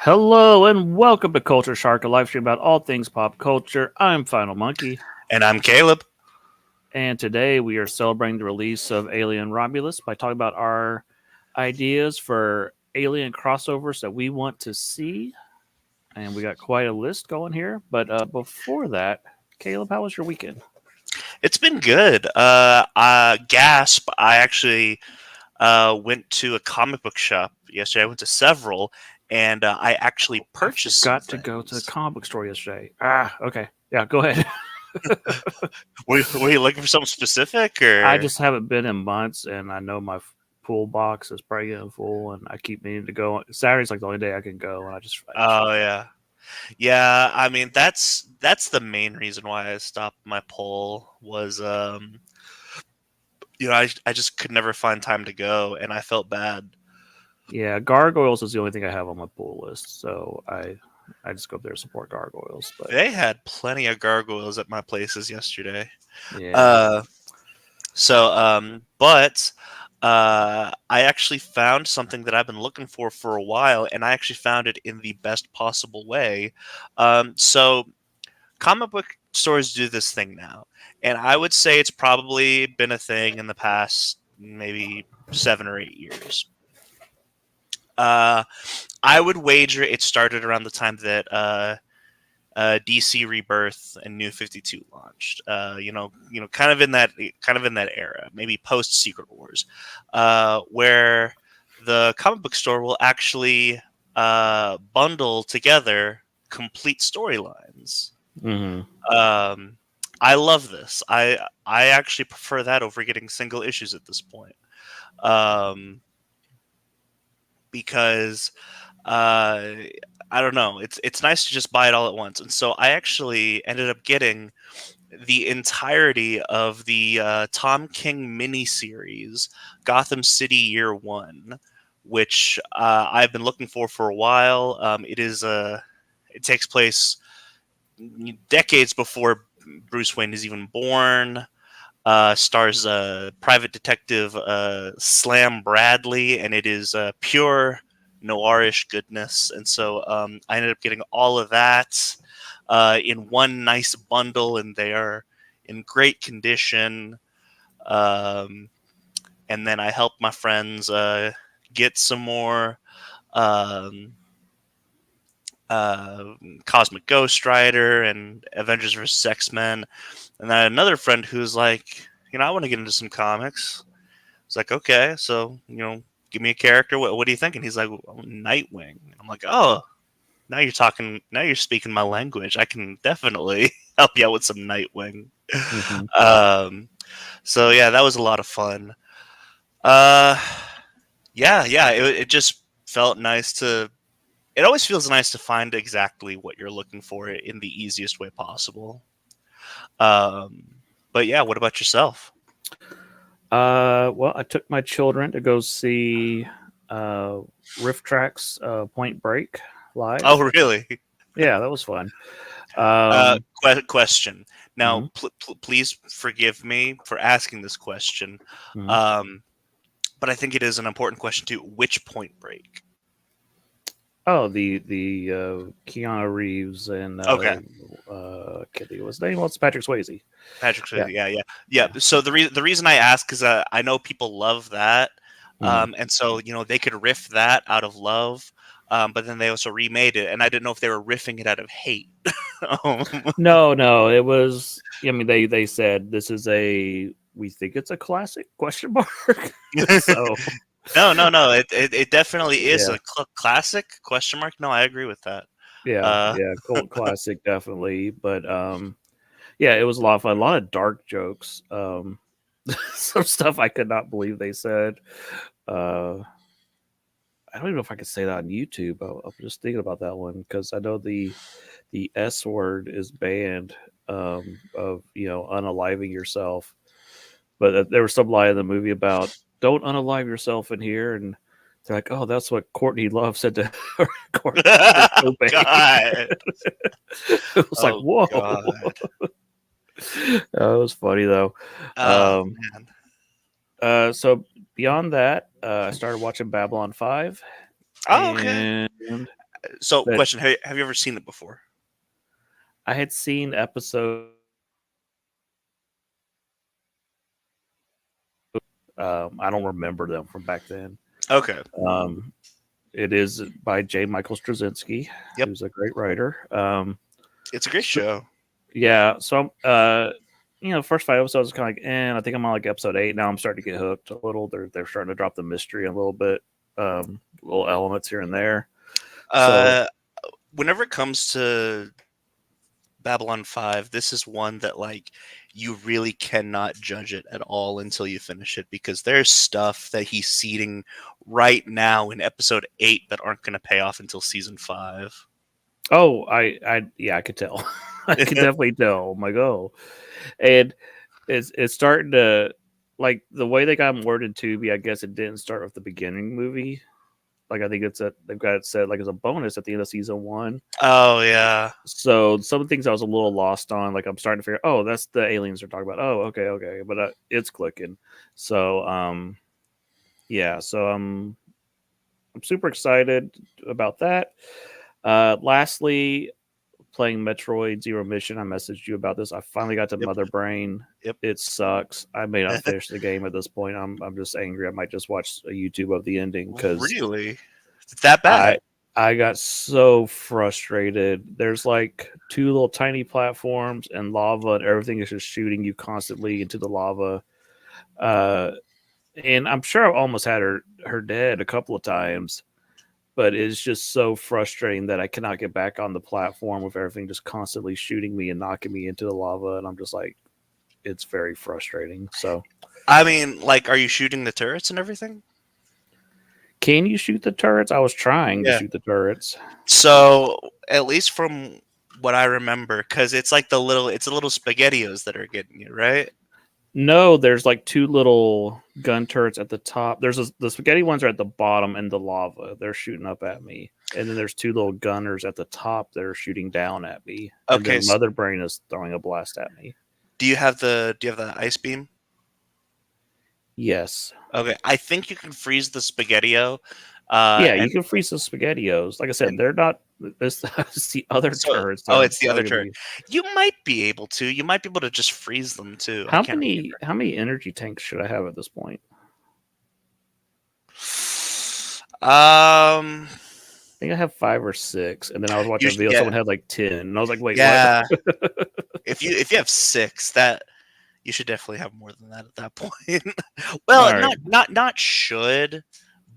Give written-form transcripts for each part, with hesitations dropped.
Hello and welcome to Culture Shark, a live stream about all things pop culture. I'm Final Monkey, And I'm Caleb. and today we are celebrating the release of Alien Romulus by talking about our ideas for alien crossovers that we want to see. And we got quite a list going here. But before that, Caleb, how was your weekend? It's been good. Gasp! I actually went to a comic book shop yesterday. I went to several, and I actually I purchased some forgot to go to the things. comic book store yesterday. Okay. Yeah, go ahead. Were you looking for something specific, I or? just haven't been in months, and I know my pool box is probably getting full, and I keep meaning to go. Saturday's like the only day I can go, and I just Oh forget. yeah, yeah. I mean, that's the main reason why I stopped my poll was I just could never find time to go, and I felt bad. Yeah, gargoyles is the only thing I have on my pool list, so I just go up there to support gargoyles. But They had plenty of gargoyles at my places yesterday. yeah, Uh, but I actually found something that I've been looking for a while, and I actually found it in the best possible way. So comic book stores do this thing now, and I would say it's probably been a thing in the past maybe 7 or 8 years. Uh, I would wager it started around the time that DC Rebirth and New 52 launched. Kind of in that era, maybe post Secret Wars, where the comic book store will actually bundle together complete storylines. hmm Um, I love this. I actually prefer that over getting single issues at this point, um, because uh, I don't know. It's nice to just buy it all at once. And so I actually ended up getting the entirety of the Tom King miniseries, Gotham City Year One, which I've been looking for a while. It takes place decades before Bruce Wayne is even born. Stars private detective Slam Bradley, and it is pure noirish goodness. And so I ended up getting all of that in one nice bundle, and they are in great condition. Um, and then I helped my friends get some more um, uh, Cosmic Ghost Rider and Avengers vs. X-Men. And then I had another friend who's like, I want to get into some comics. It's like, okay, so, give me a character. What do you think? And he's like, Nightwing. I'm like, oh, now you're speaking my language. I can definitely help you out with some Nightwing. hmm Um, so yeah, that was a lot of fun. Uh, yeah, it just felt nice to. It always feels nice to find exactly what you're looking for in the easiest way possible. Um, but yeah, what about yourself? well, I took my children to go see uh, Riff Tracks Point Break live. Oh, really? Yeah, that was fun. Um, Question. Now, mhm, please forgive me for asking this question, mhm. um, but I think it is an important question too. Which Point Break? Oh, the Keanu Reeves and Okay, I can't think of his name. What's Patrick Swayze? Patrick Yeah, Swayze. Yeah. yeah. So the reason I ask is I know people love that, Mhm. and so they could riff that out of love, but then they also remade it, and I didn't know if they were riffing it out of hate. Um, No, no, it was. I mean, they said this is a. We think it's a classic? Question mark. So no. It definitely is yeah, a classic question mark. No, I agree with that. yeah, Uh, yeah. Cult classic, definitely. But yeah, it was a lot of fun. A lot of dark jokes. Some stuff I could not believe they said. Uh, I don't even know if I could say that on YouTube. I'm just thinking about that one because I know the S word is banned of unaliving yourself. But there was some line in the movie about don't unalive yourself in here, and they're like, "Oh, that's what Courtney Love said to Kurt Cobain." God. It was like, Oh "Whoa!" God. That was funny though. Oh Um, man. so beyond that, I started watching Babylon 5, Oh, okay. and So, But question: have you ever seen it before? I had seen episodes. I don't remember them from back then. Okay. Um, it is by J. Michael Straczynski, Yep. who's a great writer. It's a great So, show. yeah, so first 5 episodes is kind of like, I think I'm on like episode 8 now. I'm starting to get hooked a little. They're starting to drop the mystery a little bit, little elements here and there. So, Uh, Whenever it comes to Babylon 5, this is one that like you really cannot judge it at all until you finish it because there's stuff that he's seeding right now in episode 8 that aren't going to pay off until season 5. oh, yeah, I could tell. I could definitely tell. I'm like, oh, and it's starting to like the way they got him worded to be. I guess it didn't start with the beginning movie. Like I think they've got it set like as a bonus at the end of season 1. Oh yeah. So some of the things I was a little lost on, like I'm starting to figure, oh, that's the aliens they're talking about. Oh, okay, but it's clicking. So yeah, so I'm super excited about that. Lastly, playing Metroid Zero Mission. I messaged you about this. I finally got to Yep. Mother Brain. Yep. It sucks. I may not finish the game at this point. I'm just angry. I might just watch a YouTube of the ending because Really? It's that I bad? I got so frustrated. There's like two little tiny platforms and lava, and everything is just shooting you constantly into the lava. Uh, and I'm sure I almost had her dead a couple of times, but it's just so frustrating that I cannot get back on the platform with everything just constantly shooting me and knocking me into the lava. And I'm just like, it's very frustrating. So, I mean, like, are you shooting the turrets and everything? can you shoot the turrets? I was trying to Yeah. shoot the turrets. So, at least from what I remember, because it's like it's the little spaghettios that are getting you, right? No, there's like two little gun turrets at the top. The spaghetti ones are at the bottom and the lava. They're shooting up at me. And then there's two little gunners at the top that are shooting down at me. And Okay. then Mother Brain is throwing a blast at me. Do you have the ice beam? Yes. Okay, I think you can freeze the spaghettio. Yeah, you And can freeze the spaghettios. Like I said, and they're not this it's the other so turrets that oh, are it's the other bugging turret. me. You might be able to. You might be able to just freeze them too. I can't How many energy tanks should I have at this point? remember. I think I have 5 or 6. And then I was watching a video, Yeah, someone had like 10. And I was like, wait, what? yeah. If you have 6, that you should definitely have more than that at that point. All Well, right. not should,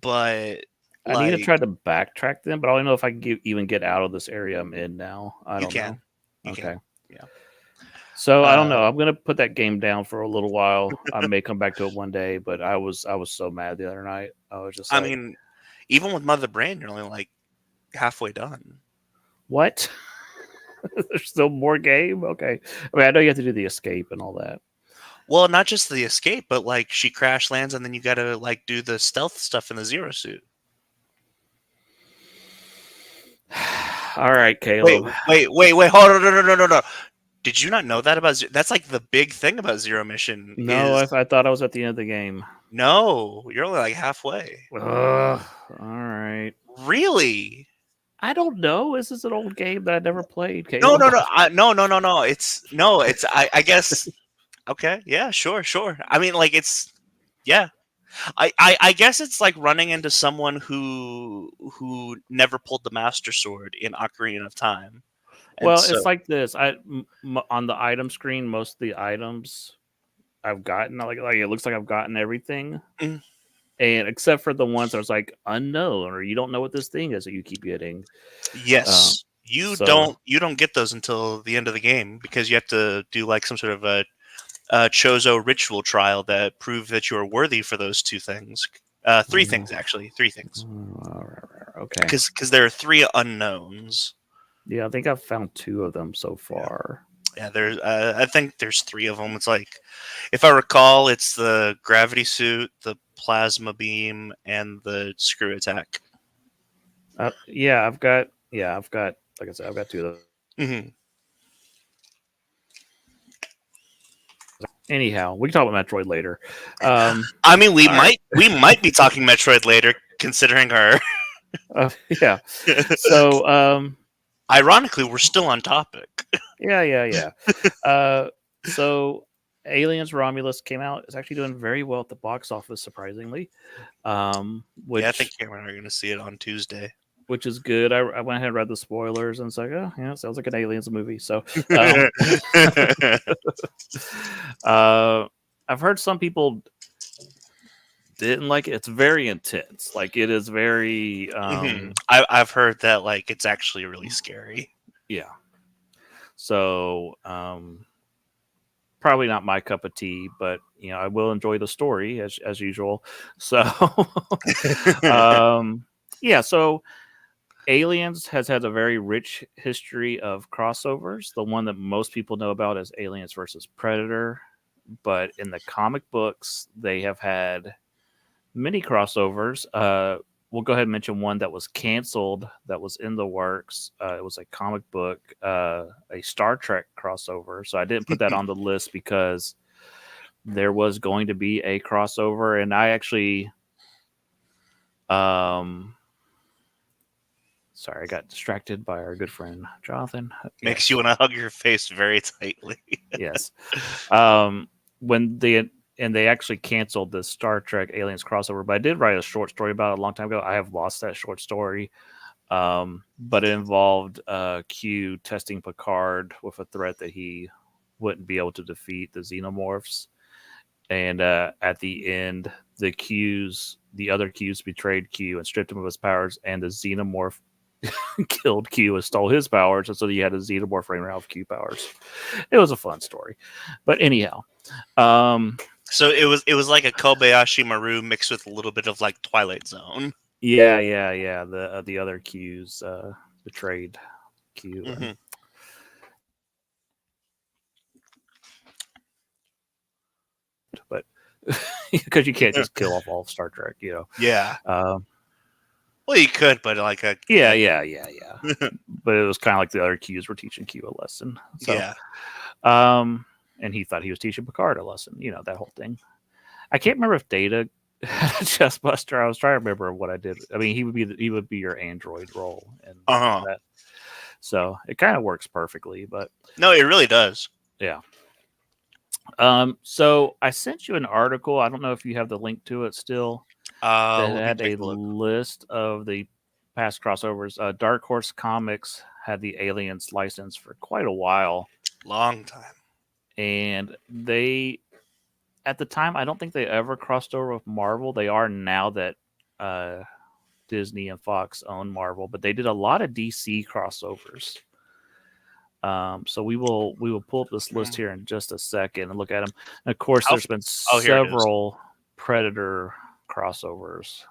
but I need to like try to backtrack them, but I don't know if I can even get out of this area I'm in now. I you don't know. can, you Okay. can. Yeah. So I don't Uh, know. I'm gonna put that game down for a little while. I may come back to it one day, but I was so mad the other night. I was just I like, mean, even with Mother Brain, you're only like halfway done. what? There's still more game? Okay. I mean, I know you have to do the escape and all that. Well, not just the escape, but like she crash lands and then you gotta like do the stealth stuff in the Zero suit. All right, Wait, Caleb. wait, hold on, no. Did you not know that about that's like the big thing about Zero Mission No, is I thought I was at the end of the game. no, you're only like halfway. Ugh. All right. Really? I don't know. This is an old game that I never played, No, Caleb. no. It's I guess okay, yeah, sure. I mean, like it's yeah. I guess it's like running into someone who never pulled the Master Sword in Ocarina of Time, and Well, so it's like this. On the item screen, most of the items I've gotten, like it looks like I've gotten everything, mm, and except for the ones that was like unknown or you don't know what this thing is that you keep getting. Um, yes, so you don't get those until the end of the game because you have to do like some sort of a Chozo ritual trial that prove that you are worthy for those two things. Three things actually, three things okay, because there are three unknowns. yeah, I think I've found 2 of them so Yeah. far. Yeah, there's. I think there's 3 of them. It's like, if I recall, it's the gravity suit, the plasma beam, and the screw attack. I've got like I said, I've got 2 of those. Hmm. Anyhow, we can talk about Metroid later. I mean, All right. we might be talking Metroid later, considering our Yeah. So, Ironically, we're still on topic. yeah. Uh, so, Aliens Romulus came out. It's actually doing very well at the box office, surprisingly. Yeah, I think Which Cameron and I are going to see it on Tuesday. is good. I went ahead and read the spoilers, and it's like, oh, yeah, it sounds like an Aliens movie. So, um, uh, I've heard some people didn't like it. It's very intense. Like it is very, I've heard that like it's actually really scary. yeah. So, probably not my cup of tea, but I will enjoy the story as usual. So, yeah. So, Aliens has had a very rich history of crossovers. The one that most people know about is Aliens versus Predator, but in the comic books, they have had many crossovers. We'll go ahead and mention one that was canceled that was in the works. It was a comic book, a Star Trek crossover. So I didn't put that on the list because there was going to be a crossover, and I actually, sorry, I got distracted by our good friend Jonathan. Makes you want to hug your face very tightly. Yes. When they actually canceled the Star Trek Aliens crossover, but I did write a short story about it a long time ago. I have lost that short story. But it involved Q testing Picard with a threat that he wouldn't be able to defeat the Xenomorphs. And at the end, the other Qs betrayed Q and stripped him of his powers, and the Xenomorph killed Q and stole his powers, and so you had a Xenomorph running around with Q powers. It was a fun story, but anyhow, so it was like a Kobayashi Maru mixed with a little bit of like Twilight Zone. yeah. The other Qs betrayed Q. Mm-hmm. But because you can't just kill off all of Star Trek, Yeah. Well, you could, but like a yeah. But it was kind of like the other Qs were teaching Q a lesson. So, yeah. And he thought he was teaching Picard a lesson. That whole thing. I can't remember if Data had a chest buster. I was trying to remember what I did. I mean, he would be your android role and that. So it kind of works perfectly. But no, it really does. Yeah. So I sent you an article. I don't know if you have the link to it still. That had a list of the past crossovers. Dark Horse Comics had the Aliens license for quite a while. Long time. And they, at the time, I don't think they ever crossed over with Marvel. They are now that Disney and Fox own Marvel, but they did a lot of DC crossovers. So we will pull up this list here in just a second and look at them. And of course, there's been several Predator crossovers.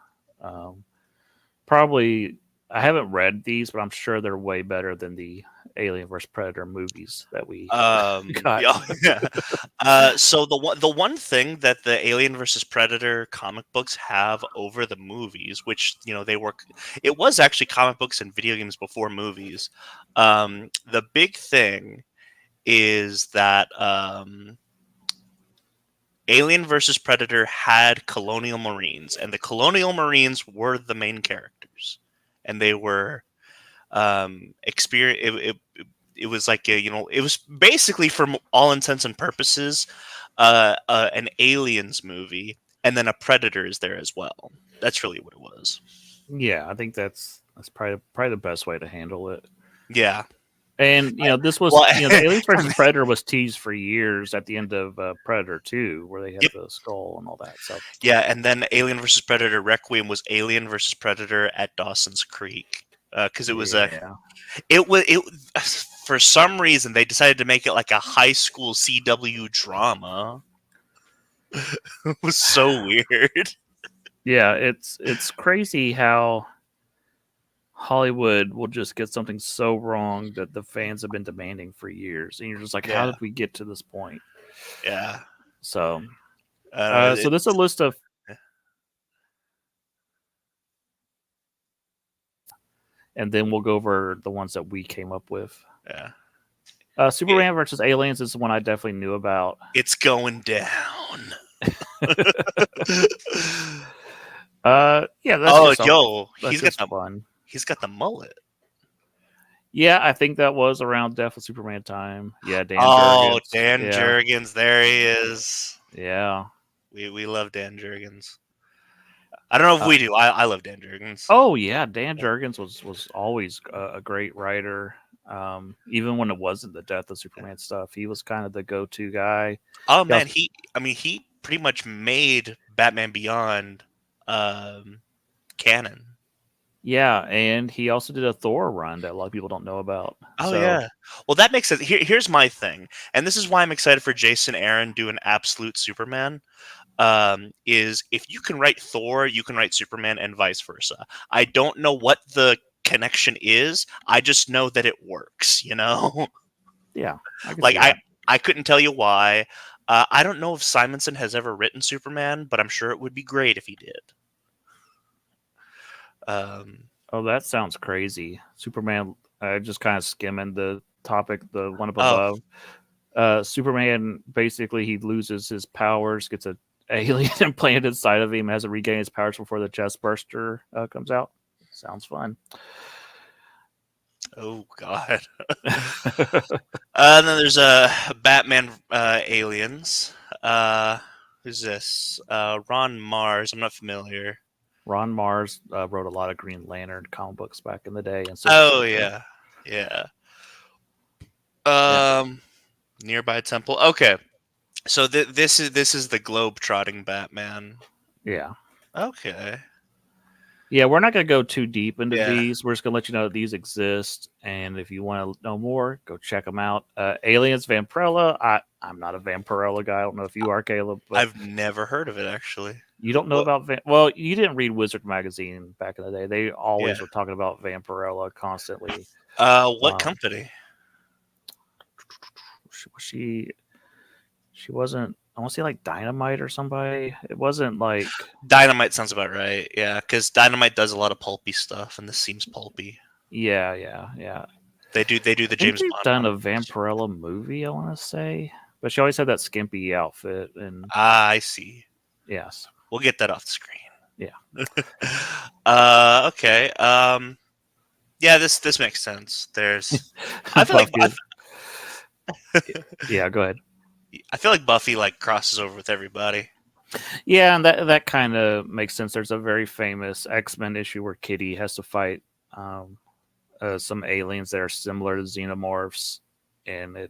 Probably I haven't read these, but I'm sure they're way better than the Alien vs Predator movies that we got. So the one thing that the Alien vs Predator comic books have over the movies, which it was actually comic books and video games before movies. The big thing is that Alien vs Predator had Colonial Marines, and the Colonial Marines were the main characters, and they were experience. It was like it was basically, for all intents and purposes, an Aliens movie, and then a Predator is there as well. That's really what it was. Yeah, I think that's probably the best way to handle it. Yeah. And this was the Aliens vs Predator was teased for years at the end of Predator 2, where they had the skull and all that. So yeah, and then Alien vs Predator Requiem was Alien vs Predator at Dawson's Creek, because it was for some reason they decided to make it like a high school CW drama. It was so weird. Yeah, it's crazy how Hollywood will just get something so wrong that the fans have been demanding for years, and you're just like, how did we get to this point? Yeah. So, so this is a list of, and then we'll go over the ones that we came up with. Yeah. Superman versus Aliens is the one I definitely knew about. It's going down. Yeah, that's Oh, just always yo, that's just fun. he's got the mullet. Yeah, I think that was around Death of Superman time. Yeah, Dan Oh, Jurgens. Dan Yeah, Jurgens, there he is. yeah. We love Dan Jurgens. I don't know if Uh, we do. I love Dan Jurgens. oh yeah, Dan Jurgens was always a great writer. Even when it wasn't the Death of Superman stuff, he was kind of the go-to guy. Oh He man, also, he pretty much made Batman Beyond um, canon. yeah, and he also did a Thor run that a lot of people don't know about. Oh So yeah. Well, that makes sense. Here's my thing, and this is why I'm excited for Jason Aaron doing Absolute Superman. Is if you can write Thor, you can write Superman, and vice versa. I don't know what the connection is. I just know that it works. You know, yeah, I can like see that. I couldn't tell you why. I don't know if Simonson has ever written Superman, but I'm sure it would be great if he did. Um, Oh, that sounds crazy. Superman. Just kind of skimming the topic, the one up oh, above. Superman basically he loses his powers, gets a alien implanted inside of him, has to regain his powers before the chest burster comes out. Sounds fun. oh God. And then there's Batman Aliens. Who's this? Ron Mars. I'm not familiar. Ron Mars wrote a lot of Green Lantern comic books back in the day and Silver Oh Surfer. yeah, yeah. Yeah, Um, Nearby Temple. Okay, so this is the globe trotting Batman. yeah, Okay. yeah. We're not going to go too deep into Yeah. these. We're just going to let you know that these exist, and if you want to know more, go check them out. Aliens, Vampirella. I'm not a Vampirella guy. I don't know if you are, Caleb, but I've never heard of it actually. you don't know What? about well, you didn't read Wizard magazine back in the day. They Yeah. always were talking about Vampirella constantly. What Um, company? she wasn't. I want to say like Dynamite or somebody. It wasn't like Dynamite sounds about right. Yeah, because Dynamite does a lot of pulpy stuff, and this seems pulpy. yeah. They do I the think James they've Bond done one. a Vampirella movie. I want to say, but she always had that skimpy outfit, and Ah, I see. yes, We'll get that off the screen. yeah. Okay. Yeah, this makes sense. There's, I feel like Buffy. Yeah, go ahead. I feel like Buffy like crosses over with everybody. Yeah, and that kind of makes sense. There's a very famous X-Men issue where Kitty has to fight um, some aliens that are similar to Xenomorphs, and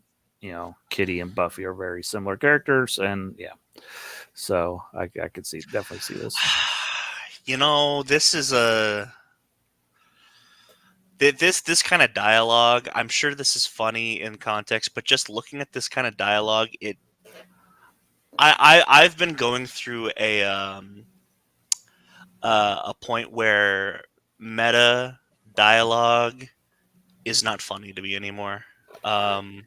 Kitty and Buffy are very similar characters, and yeah, so I could definitely see this. You know, this is a this kind of dialogue. I'm sure this is funny in context, but just looking at this kind of dialogue, I've been going through a point where meta dialogue is not funny to me anymore. Um,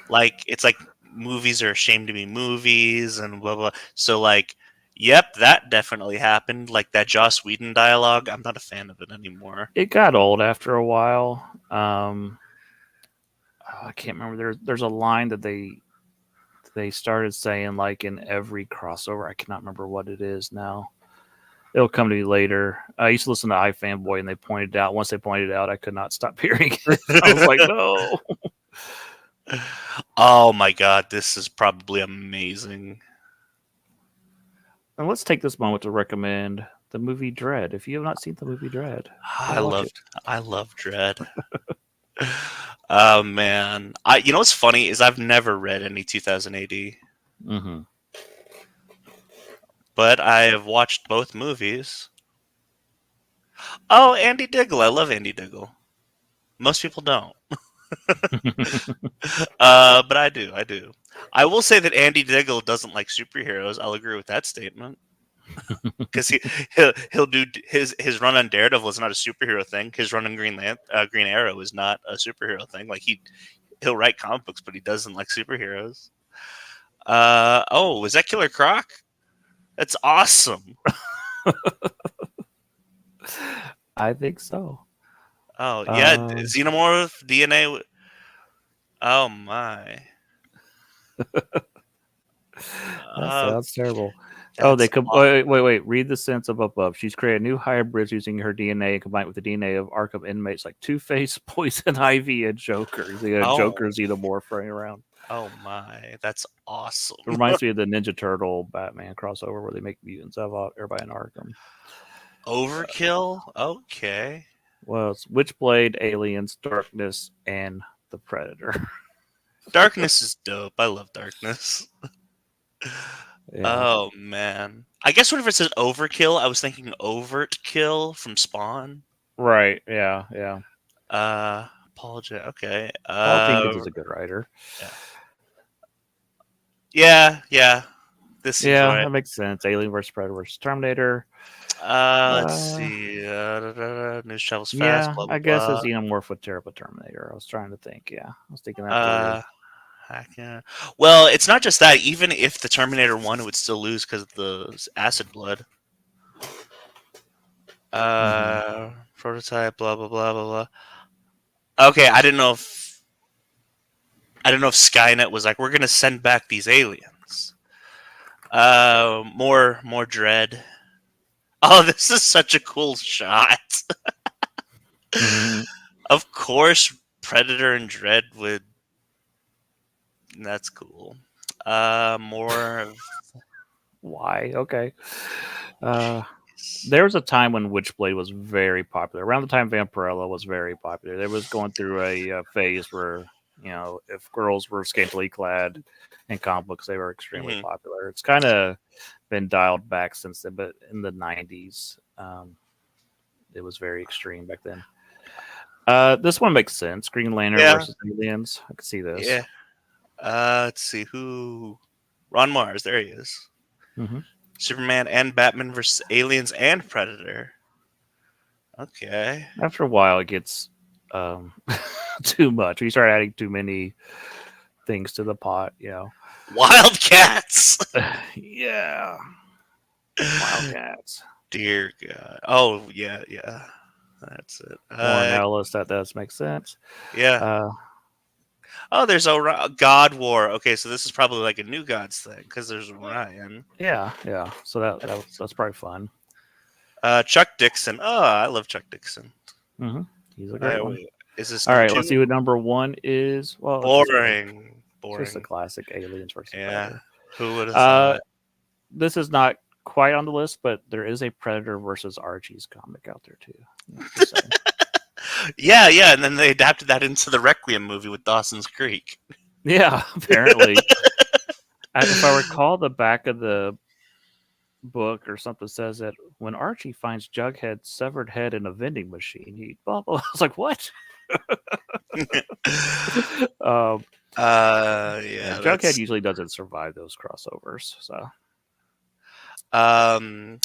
like it's like movies are ashamed to be movies and blah blah. So like, yep, that definitely happened. Like that Joss Whedon dialogue, I'm not a fan of it anymore. It got old after a while. I can't remember. There's a line that they started saying like in every crossover. I cannot remember what it is now. It'll come to me later. I used to listen to iFanboy, and they pointed out. Once they pointed it out, I could not stop hearing it. I was like, no. Oh my god, this is probably amazing. And let's take this moment to recommend the movie Dread. If you have not seen the movie Dread, go I watch it. loved I love Dread. Oh man, I you know what's funny is I've never read any 2000 AD, Mm-hmm. but I have watched both movies. Oh, Andy Diggle, I love Andy Diggle. Most people don't, but I do. I do. I will say that Andy Diggle doesn't like superheroes. I'll agree with that statement because he'll do his run on Daredevil is not a superhero thing. His run on Green Arrow is not a superhero thing. Like he'll write comic books, but he doesn't like superheroes. Oh, is that Killer Croc? That's awesome. I think so. Oh yeah, Um, Xenomorph DNA. Oh my. that Uh, sounds terrible. Oh, they That's could awful. wait. Read the sentence of above. She's created new hybrids using her DNA and combined with the DNA of Arkham inmates like Two Face, Poison Ivy, and Joker. The Oh, Joker Xenomorph running around. oh my, that's It awesome. reminds me of the Ninja Turtle Batman crossover where they make mutants of everybody in Arkham. Overkill. Okay. Well, it's Witchblade, Aliens, Darkness, and the Predator. Darkness is dope. I love Darkness. Yeah. Oh man. I guess whenever it says overkill, I was thinking overt kill from Spawn. Right. Yeah. Yeah. Paul okay. Paul Jenkins is a good writer. Yeah. Yeah. This seems Yeah, right. that makes sense. Alien versus Predator versus Terminator. Let's Uh, see. News travels fast. yeah, Blah blah I guess a blah. Xenomorph would tear up a Terminator. I was trying to think. Yeah, I was thinking that through. Uh, yeah. Well, it's not just that. Even if the Terminator won, it would still lose because of the acid blood. Mm-hmm. Prototype. Blah blah blah blah blah. Okay, I don't know if Skynet was like, we're gonna send back these aliens. More dread. Oh, this is such a cool shot. Mm-hmm. Of course, Predator and Dread would. That's cool. More of. Why? Okay. Uh, there was a time when Witchblade was very popular. Around the time Vampirella was very popular, they was going through a phase where if girls were scantily clad in comic books, they were extremely Mhm. popular. It's kind of been dialed back since then, but in the '90s, it was very extreme back then. This one makes sense. Green Lantern Yeah, versus aliens. I could see this. yeah. Let's see who. Ron Mars. There he is. Hmm. Superman and Batman versus aliens and Predator. Okay. After a while, it gets too much. We start adding too many things to the pot. Wildcats. Yeah, Wildcats. Dear God. Oh yeah. That's it. Warren Ellis. That does make sense. Yeah. Uh, Oh, there's God War. Okay, so this is probably like a New Gods thing because there's Orion. yeah. So that's probably fun. Chuck Dixon. Oh, I love Chuck Dixon. Hmm. He's a great one. Wait, is this All number right, let's see two? what number one is. Well, it's just Boring. a Boring. classic Aliens versus Yeah. Predator. Who would have Uh, thought? this is not quite on the list, but there is a Predator versus Archie's comic out there too. Just saying. Yeah. And then they adapted that into the Requiem movie with Dawson's Creek. Yeah, apparently. If I recall, the back of the book or something says that when Archie finds Jughead's severed head in a vending machine, he blah blah. I was like, what? um, yeah, Yeah, Jughead that's usually doesn't survive those crossovers. So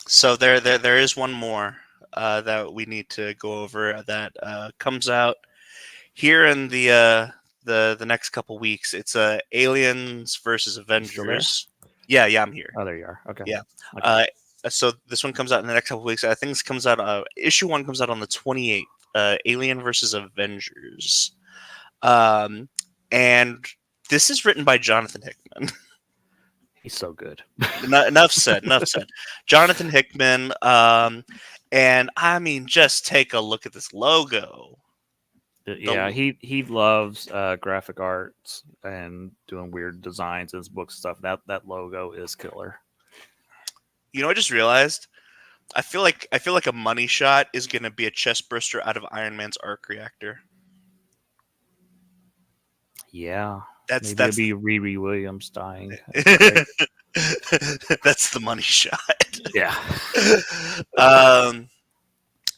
so there is one more that we need to go over that comes out here in the next couple weeks. It's Aliens versus you still there? Avengers. Yeah, I'm here. Oh, there you are. Okay. Yeah. Okay. So this one comes out in the next couple weeks. I think this comes out. Issue 1 comes out on the 28th. Alien versus Avengers. And this is written by Jonathan Hickman. He's so good. Enough said. Enough said. Jonathan Hickman. And I mean, just take a look at this logo. Yeah, he loves graphic arts and doing weird designs in his book stuff. That logo is killer. You know, I just realized. I feel like a money shot is going to be a chest burster out of Iron Man's arc reactor. Yeah, That's maybe it'll that's be Riri Williams dying. that's the money shot. Yeah.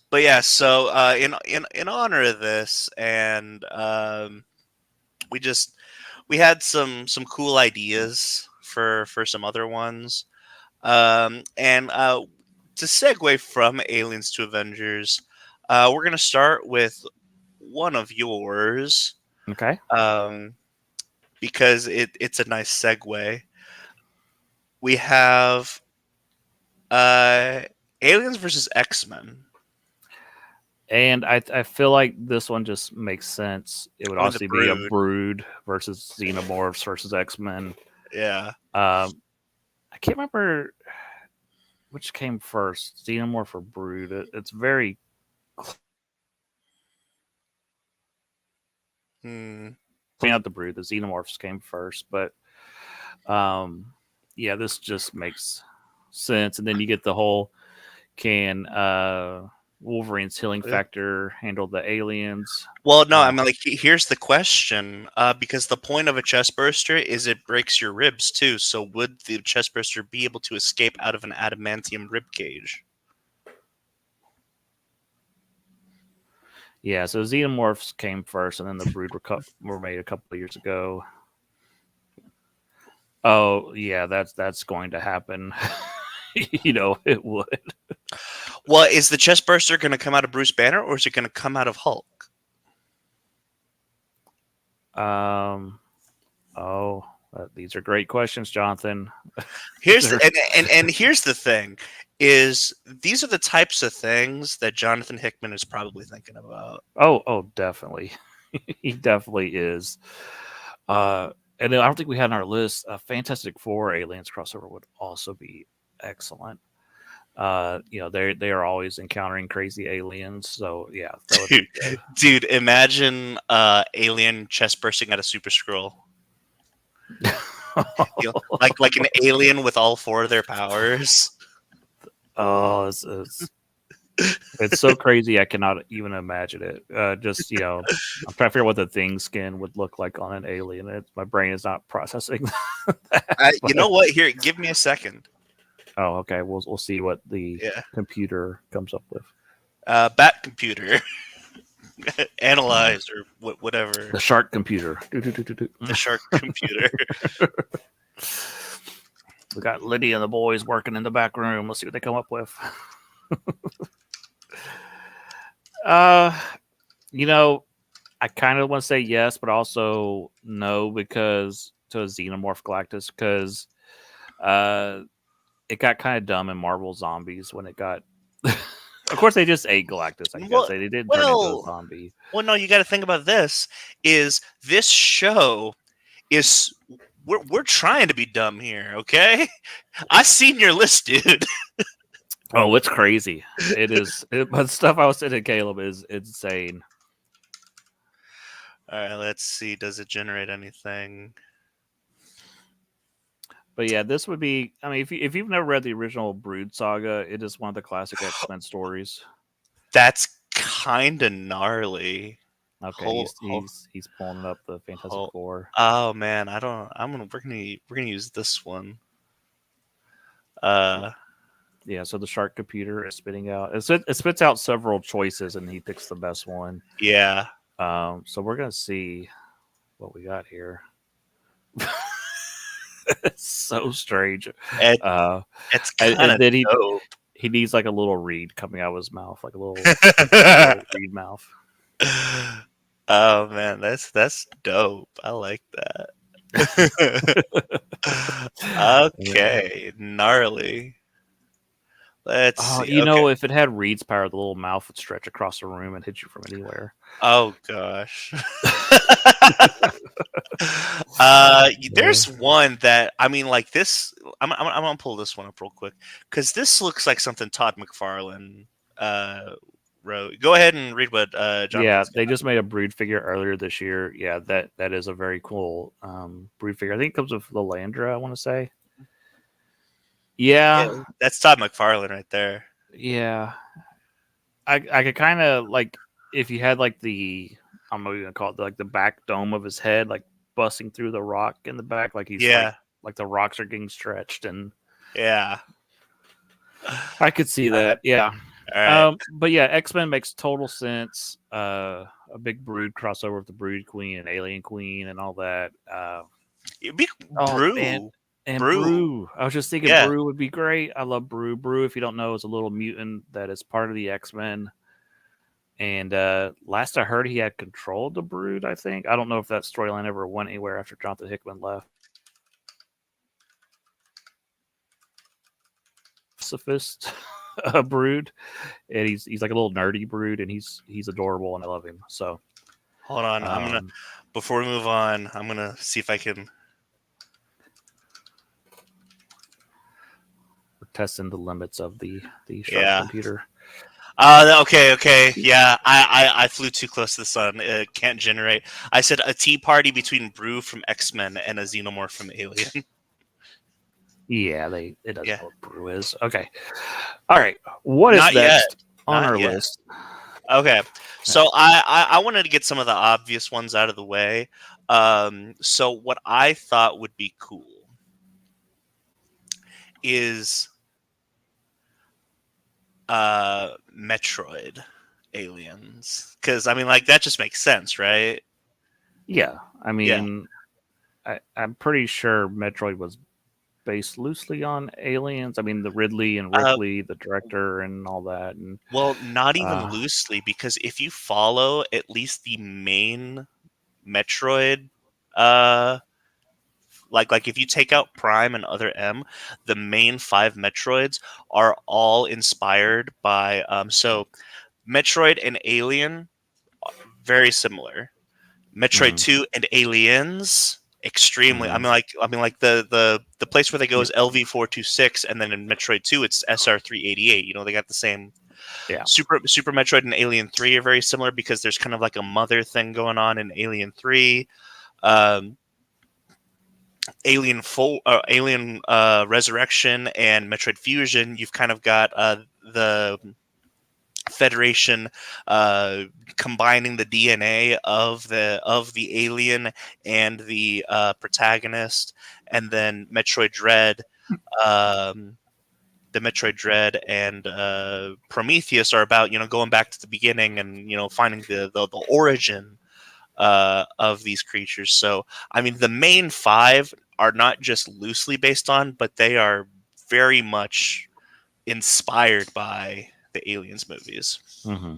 But yeah, so in honor of this, and we had some cool ideas for some other ones, and to segue from Aliens to Avengers, we're gonna start with one of yours, Okay. because it's a nice segue. We have Aliens versus X-Men. And I feel like this one just makes sense. It would I mean, the obviously be a Brood. Brood versus Xenomorphs versus X-Men. Yeah. I can't remember. which came first, Xenomorph or Brood? It's very Hmm. clean out the Brood. The Xenomorphs came first, but um, yeah, this just makes sense. And then you get the whole can Wolverine's healing factor handle the aliens? Well, no, I mean, like, here's the question. Because the point of a chest burster is it breaks your ribs too. So would the chest burster be able to escape out of an adamantium rib cage? Yeah, so Xenomorphs came first, and then the Brood were made a couple of years ago. Oh, yeah, that's going to happen. It would. Well, is the chest burster going to come out of Bruce Banner, or is it going to come out of Hulk? Oh, these are great questions, Jonathan. Here's and here's the thing: is these are the types of things that Jonathan Hickman is probably thinking about. Oh, definitely. He definitely is. And then I don't think we had on our list Fantastic Four aliens crossover would also be excellent. They are always encountering crazy aliens, so yeah, that would be good. Dude, imagine alien chest bursting at a Super Skrull. Like an alien with all four of their powers. Oh, it's so crazy. I cannot even imagine it. I'm trying to figure out what the Thing skin would look like on an alien. My brain is not processing that. You know what? Here, give me a second. Oh, okay. We'll see what the Yeah. computer comes up with. Bat computer. Analyze or whatever. The shark computer. The shark computer. We got Lydia and the boys working in the back room. Let's see what they come up with. uh, I kind of want to say yes, but also no because to a Xenomorph Galactus because it got kind of dumb in Marvel Zombies when it got. Of course, they just ate Galactus. I guess they didn't turn into a zombie. Well, no, you got to think about this. Is this show is we're trying to be dumb here, okay? I seen your list, dude. Oh, it's crazy. It is. But stuff I was saying to Caleb is insane. All right, let's see. Does it generate anything? But yeah, this would be. I mean, if you've never read the original Brood saga, it is one of the classic X-Men stories. That's kind of gnarly. Okay, he's pulling up the Fantastic Four. Oh man, I don't. We're gonna use this one. Yeah, so the shark computer is spitting out. It spits out several choices, and he picks the best one. Yeah. So we're gonna see what we got here. It's so strange. It's kind of dope. He needs like a little reed coming out of his mouth, like a little reed mouth. Oh man, that's dope. I like that. Okay, gnarly. Let's see. If it had Reed's power, the little mouth would stretch across the room and hit you from anywhere. Oh gosh. There's one that I mean, like this. I'm gonna pull this one up real quick because this looks like something Todd McFarlane wrote. Go ahead and read what John. Yeah, they just made a Brood figure earlier this year. Yeah, that is a very cool Brood figure. I think it comes with Lilandra, I want to say. Yeah, that's Todd McFarlane right there. Yeah, I could kind of like if you had like the I don't know what you're gonna call it, like the back dome of his head, like busting through the rock in the back, like he's like the rocks are getting stretched, and I could see that. Yeah. Right. But yeah, X-Men makes total sense. A big Brood crossover with the Brood Queen and Alien Queen and all that. It'd be Brew. Man. And Brew. I was just thinking Brew would be great. I love Brew. Brew, if you don't know, is a little mutant that is part of the X-Men. And last I heard, he had controlled the Brood, I think. I don't know if that storyline ever went anywhere after Jonathan Hickman left. Pacifist Brood. And he's like a little nerdy Brood, and he's adorable, and I love him. So hold on. I'm going to, before we move on, I'm going to see if I can... testing the limits of the shark Yeah. computer. Okay. Yeah, I flew too close to the sun. It can't generate. I said a tea party between Brew from X-Men and a Xenomorph from Alien. Yeah, it doesn't Yeah. know what brew is. Okay, all right. What is Not yet. next on Not our yet. list? Okay. Yeah. So I wanted to get some of the obvious ones out of the way. So what I thought would be cool is Metroid aliens. Because I mean like that just makes sense, right? Yeah, I Yeah. mean, I'm pretty sure Metroid was based loosely on aliens. I mean, the Ridley and Uh, Ripley, the director, and all that, and well, not even uh, loosely, because if you follow at least the main Metroid, uh, like if you take out Prime and Other M, the main five Metroids are all inspired by so Metroid and Alien, very similar. Metroid mhm, 2 and Aliens, extremely. mhm. I mean like the place where they go Yeah, is LV426, and then in Metroid 2 it's SR388. You know, they got the same. yeah. Super Metroid and Alien 3 are very similar because there's kind of like a mother thing going on in Alien 3. Um, Alien Resurrection and Metroid Fusion, you've kind of got the Federation uh, combining the DNA of the alien and the protagonist, and then Metroid Dread. Um, the Metroid Dread and Prometheus are about going back to the beginning and finding the origin of these creatures. So I mean, the main five are not just loosely based on, but they are very much inspired by the Aliens movies. Hmm.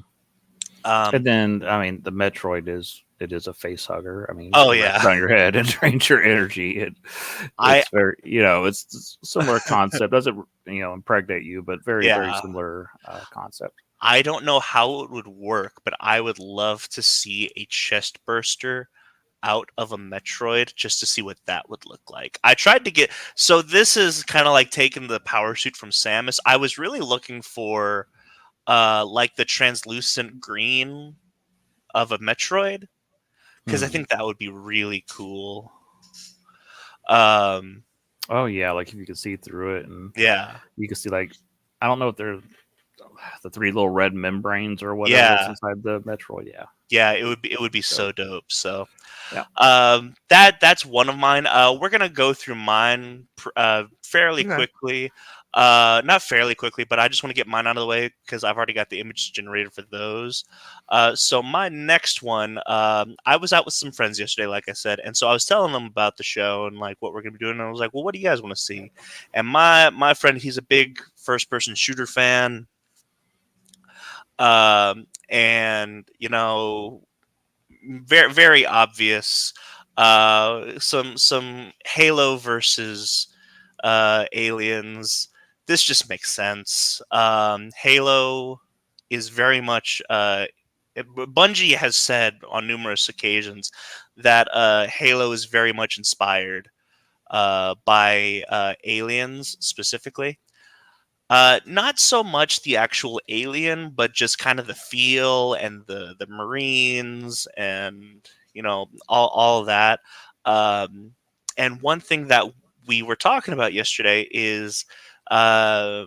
Um, And then, I mean, the Metroid is a face hugger. I mean, oh it rests yeah, on your head and drains your energy. I It's very, it's similar concept. Doesn't impregnate you, but very yeah. similar concept. I don't know how it would work, but I would love to see a chest burster out of a Metroid just to see what that would look like. I tried to get so this is kind of like taking the power suit from Samus. I was really looking for like the translucent green of a Metroid because I Hmm. think that would be really cool. Um Oh yeah, like if you could see through it, and yeah. you can see like I don't know if they're the three little red membranes or whatever is Yeah. inside the Metroid. Yeah, Yeah, it would be dope. so dope. So Yeah. that's one of mine. We're gonna go through mine fairly Okay. quickly. Not fairly quickly, but I just want to get mine out of the way because I've already got the image generated for those. So my next one, I was out with some friends yesterday, like I said, and so I was telling them about the show and like what we're gonna be doing. And I was like, "Well, what do you guys want to see?" And my friend, he's a big first person shooter fan, and very obvious. Some Halo versus Aliens. This just makes sense. Halo is very much. Bungie has said on numerous occasions that Halo is very much inspired by Aliens specifically. Not so much the actual alien, but just kind of the feel and the Marines and all of that. Um, and one thing that we were talking about yesterday is uh,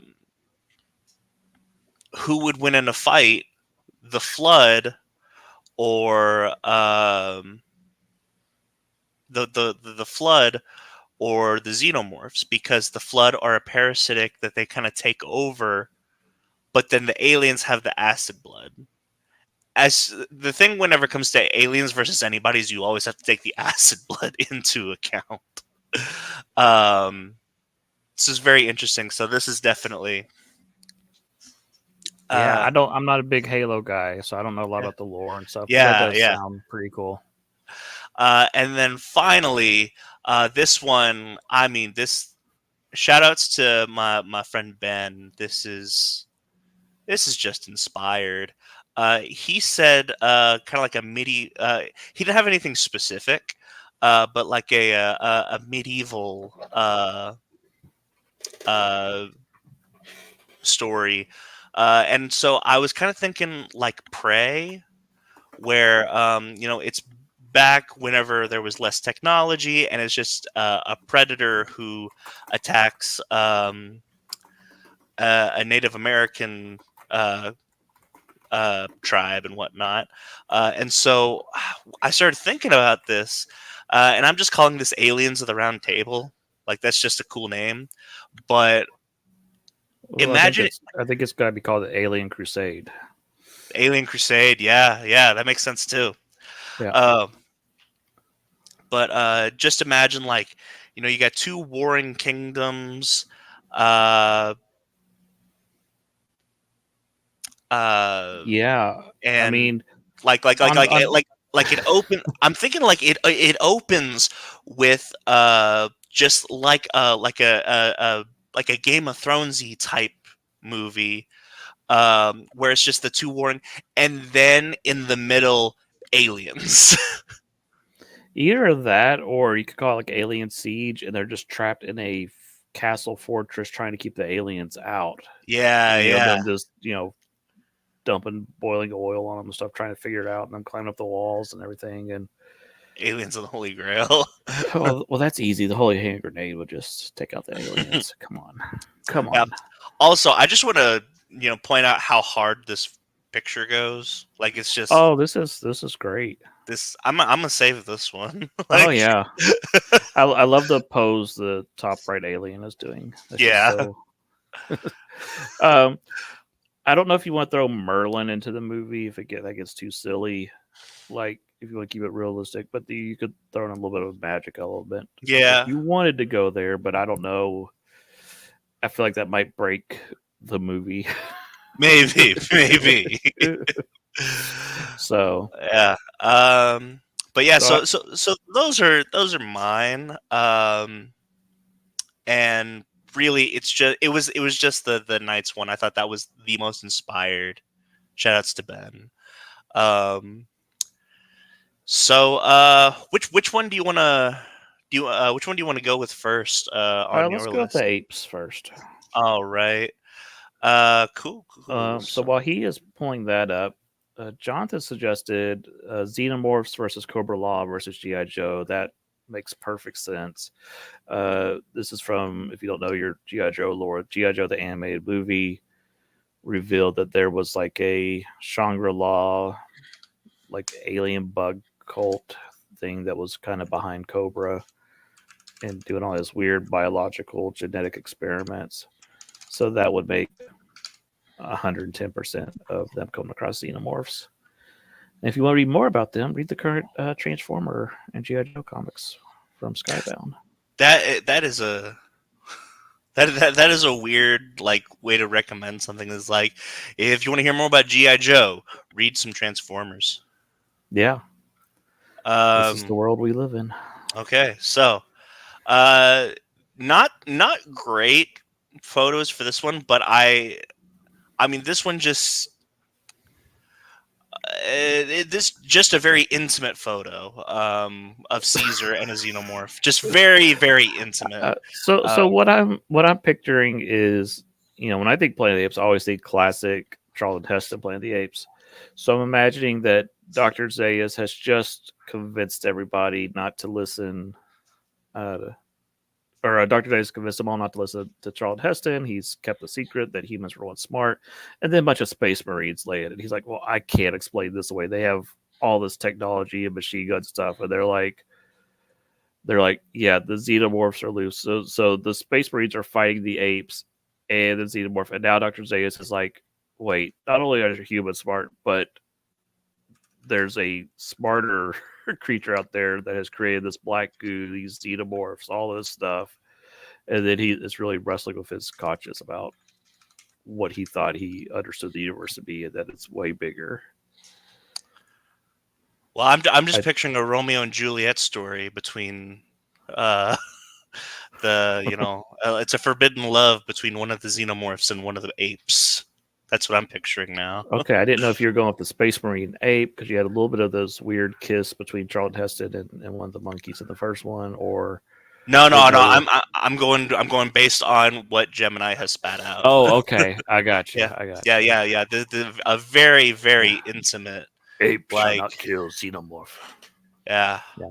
who would win in a fight, the Flood or the Flood or the Xenomorphs, because the Flood are a parasitic that they kind of take over, but then the aliens have the acid blood. As the thing whenever it comes to aliens versus anybody's, you always have to take the acid blood into account. um this is very interesting, so this is definitely Yeah, uh I'm not a big Halo guy, so I don't know a lot yeah about the lore and stuff. But that yeah does yeah sound pretty cool. and then finally this one, I mean, this shout outs to my friend Ben. This is just inspired. He said kind of like a midi. He didn't have anything specific, but like a medieval uh, story, and so I was kind of thinking like Prey, where it's back whenever there was less technology, and it's just a predator who attacks a Native American uh, tribe and whatnot. And so I started thinking about this, and I'm just calling this Aliens of the Round Table. Like, that's just a cool name. But Well, imagine I think it's got to be called the Alien Crusade. Alien Crusade. Yeah, that makes sense too. Yeah. Uh, but just imagine, like, you got two warring kingdoms. Uh, Yeah. I and mean, like like like on like on like it open I'm thinking like it opens with just like a Game of Thronesy type movie, where it's just the two warring, and then in the middle, aliens. either that, or you could call it like Alien Siege, and they're just trapped in a castle fortress trying to keep the aliens out, Yeah, and yeah. them just dumping boiling oil on them and stuff, trying to figure it out, and them climbing up the walls and everything. And Aliens of the Holy Grail. well, that's easy. The holy hand grenade would just take out the aliens. Come on, come Yeah. on. Also, I just want to point out how hard this picture goes. Like, it's just Oh, this is great. this. I'm gonna save this one. Oh Like, yeah, I love the pose the top right alien is doing. That's just yeah. so. um, I don't know if you want to throw Merlin into the movie if that gets too silly. Like if you want to keep it realistic, but you could throw in a little bit of magic element if Yeah. you wanted to go there. But I don't know. I feel like that might break the movie. Maybe. So Yeah. But yeah, so I, so those are mine. And really, it was just the Knights one. I thought that was the most inspired. Shout outs to Ben. Um, so which one do you want to which one do you want to go with first on let's your go with the list? apes first. All right. Cool. So while he is pulling that up, Jonathan suggested Xenomorphs versus Cobra Law versus GI Joe. That makes perfect sense. This is from, if you don't know your GI Joe lore, GI Joe the animated movie revealed that there was like a Shangri-La, like alien bug cult thing that was kind of behind Cobra and doing all his weird biological genetic experiments. So that would make 110% of them coming across Xenomorphs. And if you want to read more about them, read the current Transformer and GI Joe comics from Skybound. That is a that is a weird like way to recommend something. That's like, if you want to hear more about GI Joe, read some Transformers. Yeah, this is the Um, world we live in. okay, so uh, not great photos for this one, but I mean this one just this just a very intimate photo of Caesar and a xenomorph, just very intimate. So Um, what I'm picturing is, when I think Planet of the Apes, I always think classic Charlton Heston Planet of the Apes. So I'm imagining that Dr. Zayas has just convinced everybody not to listen, uh, or Dr. Zayas convinced them all not to listen to Charlton Heston. He's kept a secret that humans were once smart, and then a bunch of space marines lay in it. He's like, well, I can't explain this away. They have all this technology and machine gun stuff, and they're like, yeah, the xenomorphs are loose. So the space marines are fighting the apes and the xenomorph, and now Dr. Zayas is like, wait, not only are humans smart, but there's a smarter creature out there that has created this black goo, these xenomorphs, all this stuff. And then he is really wrestling with his conscience about what he thought he understood the universe to be, and that it's way bigger. well, I'm just I, picturing a Romeo and Juliet story between uh, it's a forbidden love between one of the xenomorphs and one of the apes. That's what I'm picturing now. okay, I didn't know if you were going with the Space Marine ape because you had a little bit of this weird kiss between Charlton Heston and one of the monkeys in the first one, or No, or no, no. no? I'm going based on what Gemini has spat out. Oh, okay. I got you. Yeah, I got yeah, you. yeah, yeah. A very, Yeah. very intimate, Ape shall like, not kill Xenomorph. yeah. Yeah.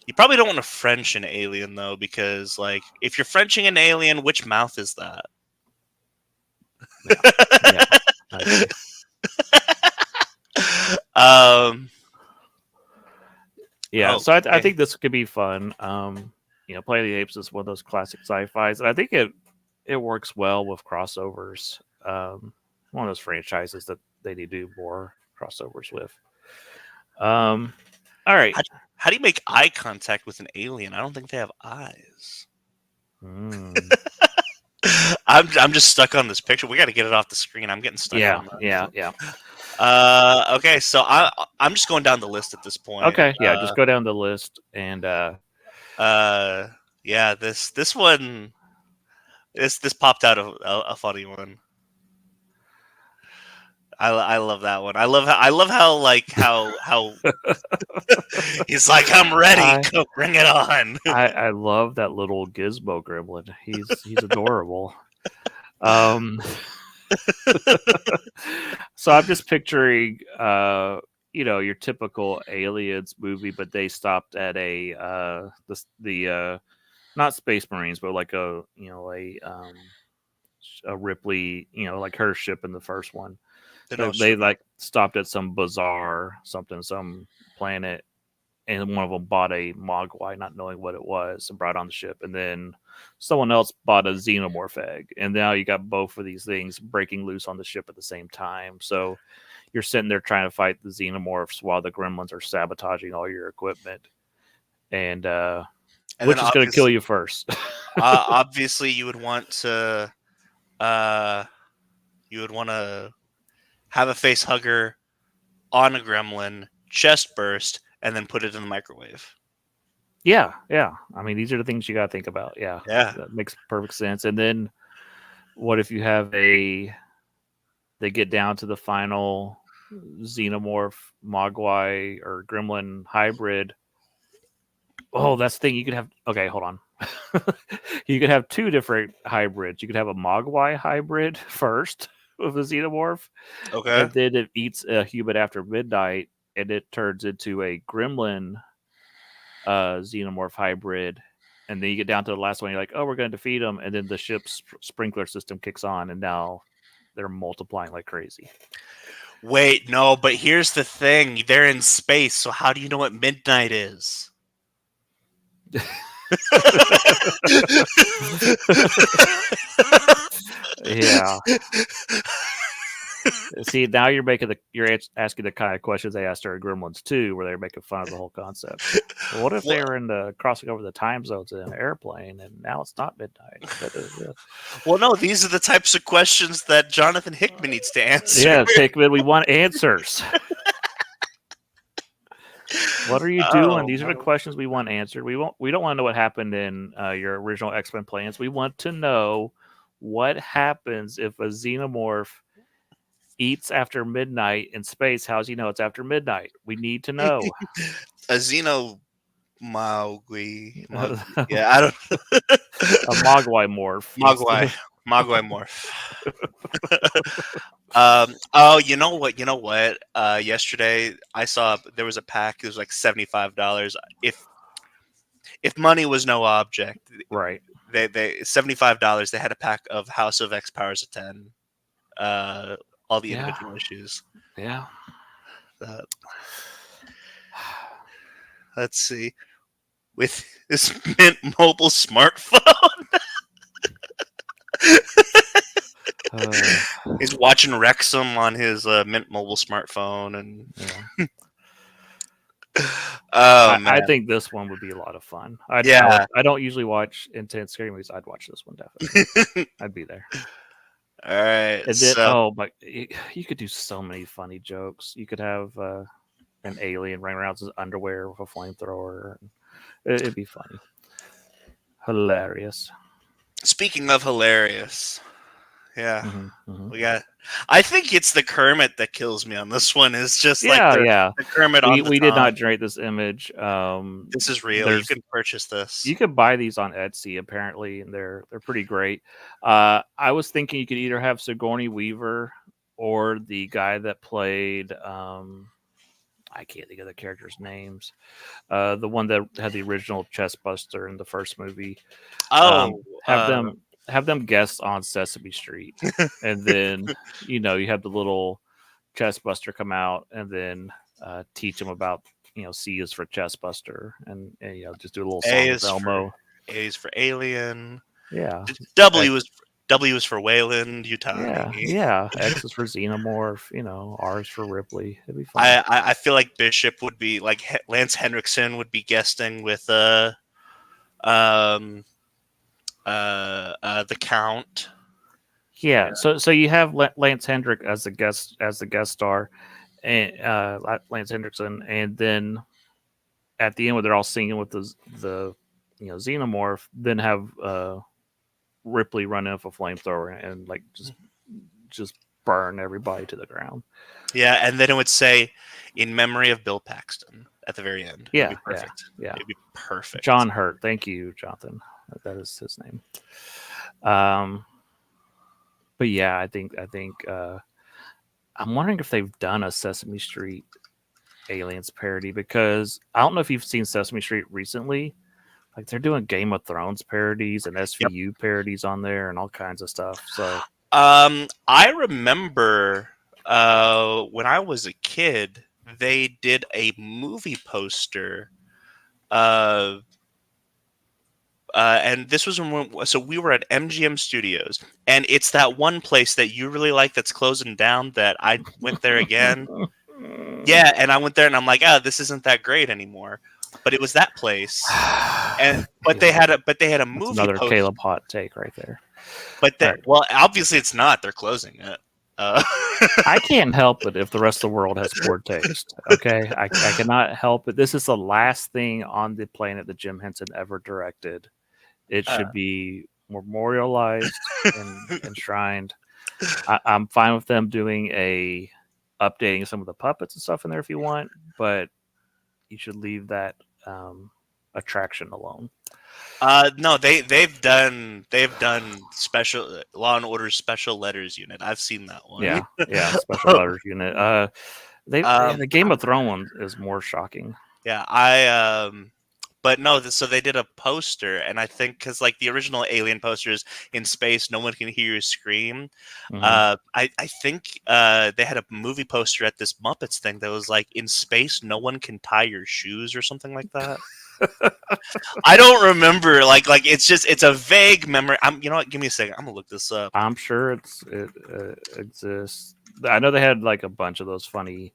You probably don't want to French an alien though, because like if you're Frenching an alien, which mouth is that? Yeah. Yeah. I agree. um. Yeah. So I Okay. think this could be fun. Planet of the Apes is one of those classic sci-fis, and I think it works well with crossovers. One of those franchises that they need to do more crossovers with. Um, all right. How, how do you make eye contact with an alien? I don't think they have eyes. Mm. I'm just stuck on this picture. We got to get it off the screen. I'm getting stuck Yeah. on Yeah. that. Yeah. Okay, so I'm just going down the list at this point. Okay. Yeah. Just go down the list and Uh, yeah, this one this popped out a funny one. I love that one. I love how like how he's like, I'm ready. I Go bring it on. I love that little Gizmo gremlin. He's adorable. Um, so I'm just picturing, your typical aliens movie, but they stopped at the not Space Marines, but like a Ripley, like her ship in the first one. The They Nostromo. like stopped at some bazaar, some planet, and one of them bought a Mogwai, not knowing what it was, and brought it on the ship. And then someone else bought a Xenomorph egg, and now you got both of these things breaking loose on the ship at the same time. So you're sitting there trying to fight the Xenomorphs while the Gremlins are sabotaging all your equipment, and And then which is going to kill you first? obviously uh you would want to have a face hugger on a gremlin, chest burst, and then put it in the microwave. Yeah, yeah. I mean, these are the things you got to think about. Yeah, Yeah. that makes perfect sense. And then what if you have they get down to the final Xenomorph, Mogwai, or Gremlin hybrid? Oh, that's the thing. You could have. Okay, hold on. You could have two different hybrids. You could have a Mogwai hybrid first with a Xenomorph, Okay. and then it eats a human after midnight, and it turns into a Gremlin Xenomorph hybrid. And then you get down to the last one. You're like, oh, we're going to defeat them, and then the ship's sprinkler system kicks on, and now they're multiplying like crazy. Wait, no, but here's the thing. They're in space, so how do you know what midnight is? Yeah. See, now you're asking the kind of questions they asked during Gremlins 2, where they're making fun of the whole concept. Well, what if they Well, were in the crossing over the time zones in an airplane, and now it's not midnight? well, no, these are the types of questions that Jonathan Hickman needs to answer. Yeah, Hickman, we want answers. What are you doing? Oh, These are the questions we want answered. We don't want to know what happened in your original X-Men plans. We want to know what happens if a Xenomorph eats after midnight in space. How's he know it's after midnight? We need to know. a Xeno Mowgli. A Yeah, I don't. Mogwai morph. Mogwai morph. Oh, you know what? You know what? Yesterday I saw there was a pack. It was like $75. If money was no object, Right. they $75. They had a pack of House of X Powers of 10. All the Yeah. individual issues. Yeah. Let's see. With this Mint Mobile smartphone, he's watching Wrexham on his Mint Mobile smartphone, and Yeah. oh man, I think this one would be a lot of fun. yeah. I don't usually watch intense scary movies. I'd watch this one definitely. I'd be there. All right, And then, so but you could do so many funny jokes. You could have an alien running around in his underwear with a flamethrower. It'd be funny, hilarious. speaking of hilarious, Yeah. Mm-hmm. We got. I think it's the Kermit that kills me on this one. It's just like Yeah, yeah. the Kermit on the We did Tom. not generate this image. This is real. You There's can purchase this. You can buy these on Etsy apparently, and they're pretty great. I was thinking you could either have Sigourney Weaver or the guy that played I can't think of the characters' names. The one that had the original chest buster in the first movie. Oh, Have them guest on Sesame Street, and then you have the little chest buster come out, and then teach them about C is for chest buster, and just do a little A song with is for Elmo. A is for alien. Yeah, W X, is W is for Wayland Utani. yeah. X is for Xenomorph. R is for Ripley. It'd be fun. I feel like Bishop would be like Lance Henriksen would be guesting with um the Count. Yeah. So you have Lance Hendrick as the guest star, and Lance Hendrickson, and then at the end where they're all singing with the Xenomorph, then have Ripley run in with a flamethrower and like just burn everybody to the ground. Yeah, and then it would say in memory of Bill Paxton at the very end. Yeah, It'd be perfect. Yeah. It'd be perfect. John Hurt. Thank you, Jonathan. That is his name. But yeah, I think I'm wondering if they've done a Sesame Street Aliens parody, because I don't know if you've seen Sesame Street recently. Like they're doing Game of Thrones parodies and Yep. SVU parodies on there and all kinds of stuff. So I remember when I was a kid, they did a movie poster. And this was so we were at MGM Studios, and it's that one place that you really like that's closing down. That I went there again. Yeah, and I went there, and I'm like, this isn't that great anymore. But it was that place, but they had a movie another poster. Caleb hot take right there. But well, obviously it's not. They're closing it. I can't help it if the rest of the world has poor taste. Okay, I cannot help it. This is the last thing on the planet that Jim Henson ever directed. It should be memorialized and enshrined. I'm fine with them doing updating some of the puppets and stuff in there if you want, but you should leave that attraction alone. No, they've done special Law and Order Special Letters Unit. I've seen that one. Yeah, Special Letters Unit. The Game of Thrones one is more shocking. Yeah, but no, so they did a poster, and I think because like the original Alien posters in space, no one can hear you scream. Mm-hmm. I think they had a movie poster at this Muppets thing that was like, in space, no one can tie your shoes or something like that. I don't remember. Like it's a vague memory. You know what? Give me a second. I'm gonna look this up. I'm sure it exists. I know they had like a bunch of those funny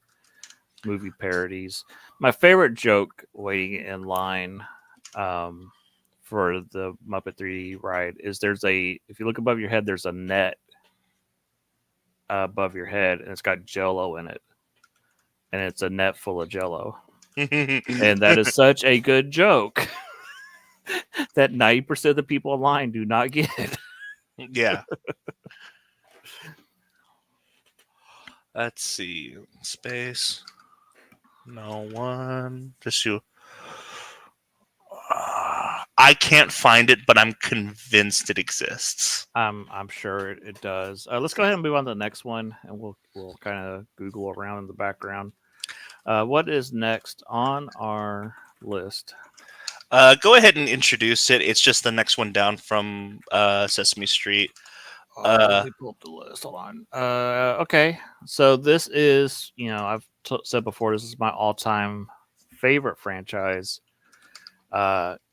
movie parodies. My favorite joke waiting in line for the Muppet 3D ride is if you look above your head, there's a net above your head, and it's got Jello in it, and it's a net full of Jello, and that is such a good joke that 90% of the people in line do not get it. Yeah. Let's see. Space. No one. Just you. I can't find it, but I'm convinced it exists. I'm sure it does. Let's go ahead and move on to the next one, and we'll kind of Google around in the background. What is next on our list? Go ahead and introduce it. It's just the next one down from Sesame Street. Let me pull up the list. Hold on. Okay, so this is, I've said before, this is my all-time favorite franchise,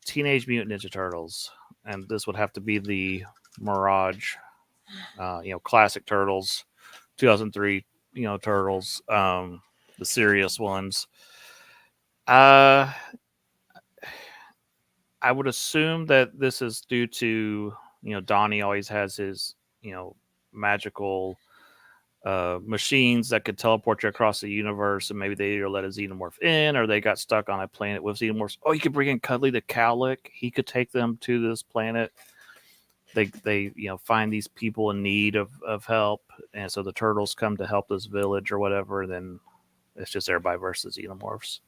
Teenage Mutant Ninja Turtles, and this would have to be the Mirage, classic Turtles, 2003, Turtles, the serious ones. I would assume that this is due to, Donnie always has his, magical machines that could teleport you across the universe, and maybe they either let a xenomorph in or they got stuck on a planet with xenomorphs. Oh, you could bring in Cuddly the Cowlick. He could take them to this planet. they find these people in need of help, and so the turtles come to help this village or whatever. And then it's just everybody versus xenomorphs.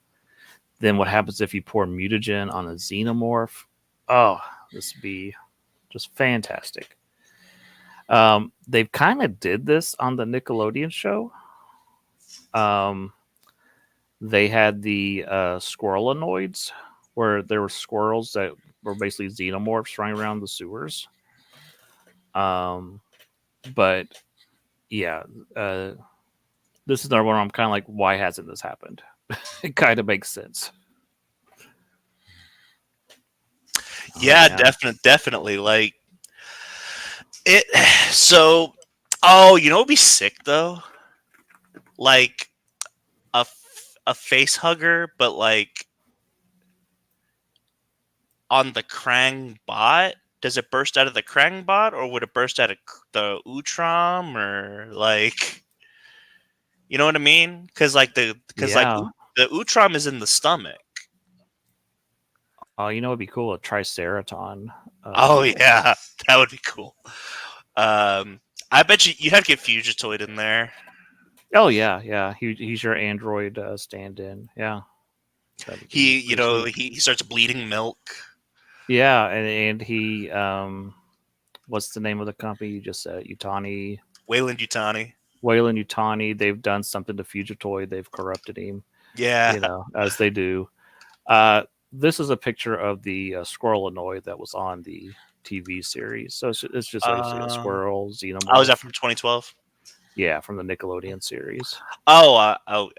Then what happens if you pour mutagen on a xenomorph? Oh, this would be just fantastic. They've kind of did this on the Nickelodeon show. Um, they had the squirrelanoids, where there were squirrels that were basically xenomorphs running around the sewers. But yeah, this is another one where I'm kind of like, why hasn't this happened? It kind of makes sense. Yeah, definitely. Like it. So, oh, you know, what'd be sick though. Like a face hugger, but like on the Krang bot. Does it burst out of the Krang bot, or would it burst out of the Utrom, or like, you know what I mean? Because like the Utrom is in the stomach. Oh, you know, it'd be cool, a Triceraton. Oh yeah, that would be cool. I bet you'd have to get Fugitoid in there. Oh yeah. He's your android stand-in. Yeah. He starts bleeding milk. Yeah, and he what's the name of the company you just said? Utani. Wayland Utani. Wayland Utani. They've done something to Fugitoid. They've corrupted him. Yeah. As they do. This is a picture of the Squirrelanoid that was on the TV series. So it's just a squirrel xenomorph. Oh, is that from 2012? Yeah, from the Nickelodeon series. Oh,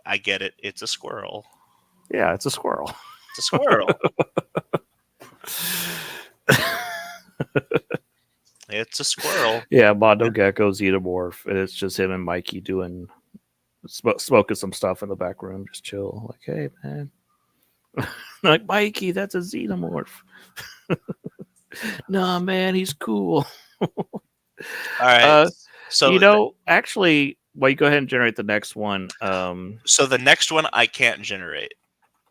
I get it. It's a squirrel. Yeah, it's a squirrel. It's a squirrel. It's a squirrel. Yeah, Mondo Gecko Xenomorph, and it's just him and Mikey doing smoking some stuff in the back room, just chill. Like, hey man, like Mikey, that's a Xenomorph. Nah, man, he's cool. All right. So actually, well, you go ahead and generate the next one. So the next one I can't generate.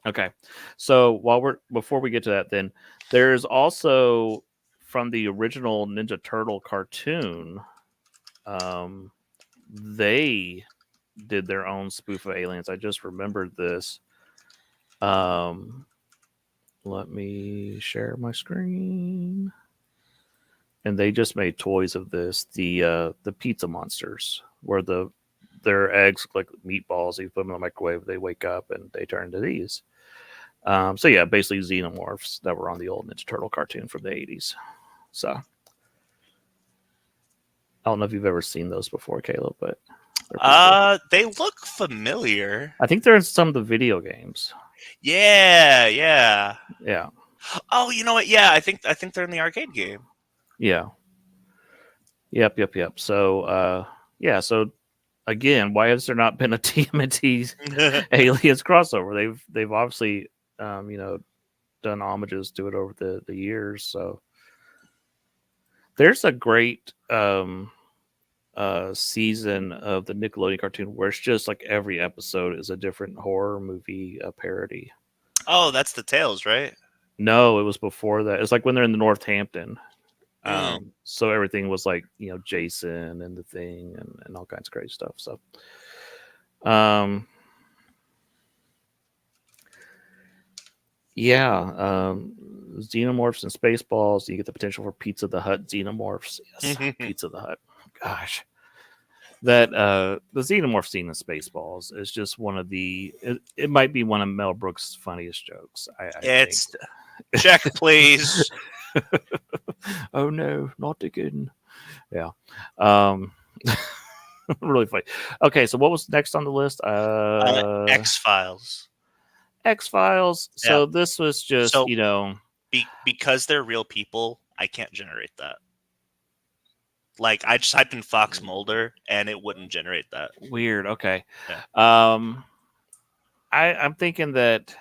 Okay. So before we get to that, then there's also from the original Ninja Turtle cartoon, they did their own spoof of aliens. I just remembered this. Let me share my screen. And they just made toys of this. The pizza monsters, where their eggs look like meatballs. You put them in the microwave, they wake up and they turn into these. So yeah, basically xenomorphs that were on the old Ninja Turtle cartoon from the 80s. So I don't know if you've ever seen those before, Caleb, but they look familiar. I think they're in some of the video games. Yeah. Oh, you know what? Yeah, I think they're in the arcade game. Yeah. Yep. So so again, why has there not been a TMNT Aliens crossover? They've obviously done homages to it over the years. So there's a great season of the Nickelodeon cartoon where it's just like every episode is a different horror movie parody. Oh, that's the Tales, right? No, it was before that. It's like when they're in the Northampton. So everything was like, Jason and the Thing and all kinds of crazy stuff. So, Xenomorphs and Spaceballs. You get the potential for Pizza the Hut Xenomorphs. Yes, Pizza the Hut. Gosh, that the Xenomorph scene in Spaceballs is just one of it might be one of Mel Brooks' funniest jokes. I think. Check, please. Oh no, not again. Yeah. Really funny. Okay, so what was next on the list? X-Files. X-Files. So this was just, because they're real people, I can't generate that. Like, I just typed in Fox Mulder and it wouldn't generate that. Weird. Okay. Yeah. I'm thinking that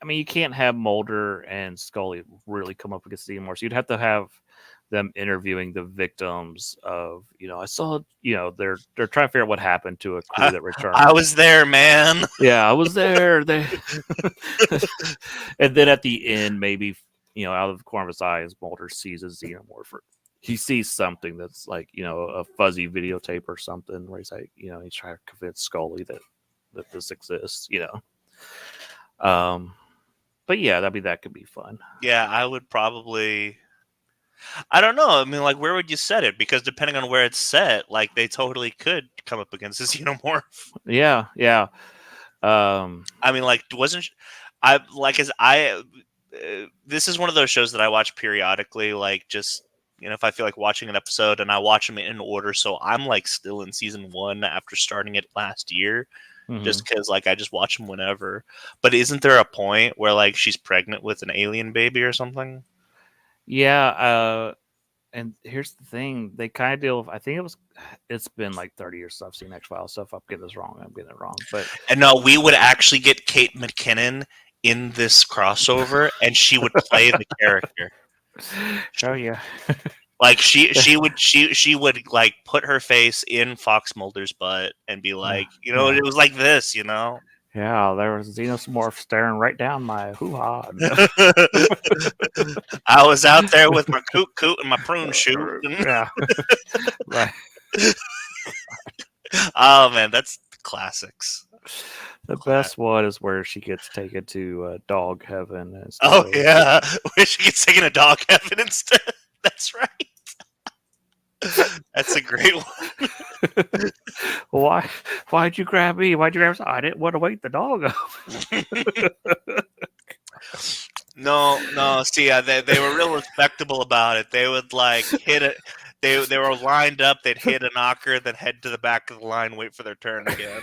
you can't have Mulder and Scully really come up against the Xenomorphs. You'd have to have them interviewing the victims of, I saw, they're trying to figure out what happened to a crew that returned. I was there, man. Yeah, I was there. And then at the end, maybe out of the corner of his eye, Mulder sees a xenomorph. He sees something that's like, a fuzzy videotape or something where he's like, he's trying to convince Scully that this exists. Um, but yeah, that could be fun. Yeah, I would probably. I don't know. I mean, like, where would you set it? Because depending on where it's set, like, they totally could come up against a xenomorph. Yeah, yeah. I mean, like, wasn't I like as I? This is one of those shows that I watch periodically, like just if I feel like watching an episode, and I watch them in order. So I'm like still in season 1 after starting it last year, just because like I just watch them whenever. But isn't there a point where like she's pregnant with an alien baby or something? Yeah, and here's the thing: they kind of deal with. I think it's been like 30 years since I've seen X-Files. So if I'm getting this wrong, I'm getting it wrong. But And no, we would actually get Kate McKinnon in this crossover, and she would play the character. Oh yeah, Like she would like put her face in Fox Mulder's butt and be like, yeah. it was like this. Yeah, there was a xenomorph staring right down my hoo-ha. I was out there with my coot and my prune shoot. Yeah, right. Oh man, that's classics. The best one is where she gets taken to dog heaven. Oh yeah, where she gets taken to dog heaven instead. That's right. That's a great one. Why'd you grab me? Why'd you grab me? I didn't want to wake the dog up. No. See, they were real respectable about it. They would like hit it. They were lined up. They'd hit a knocker, then head to the back of the line, wait for their turn again.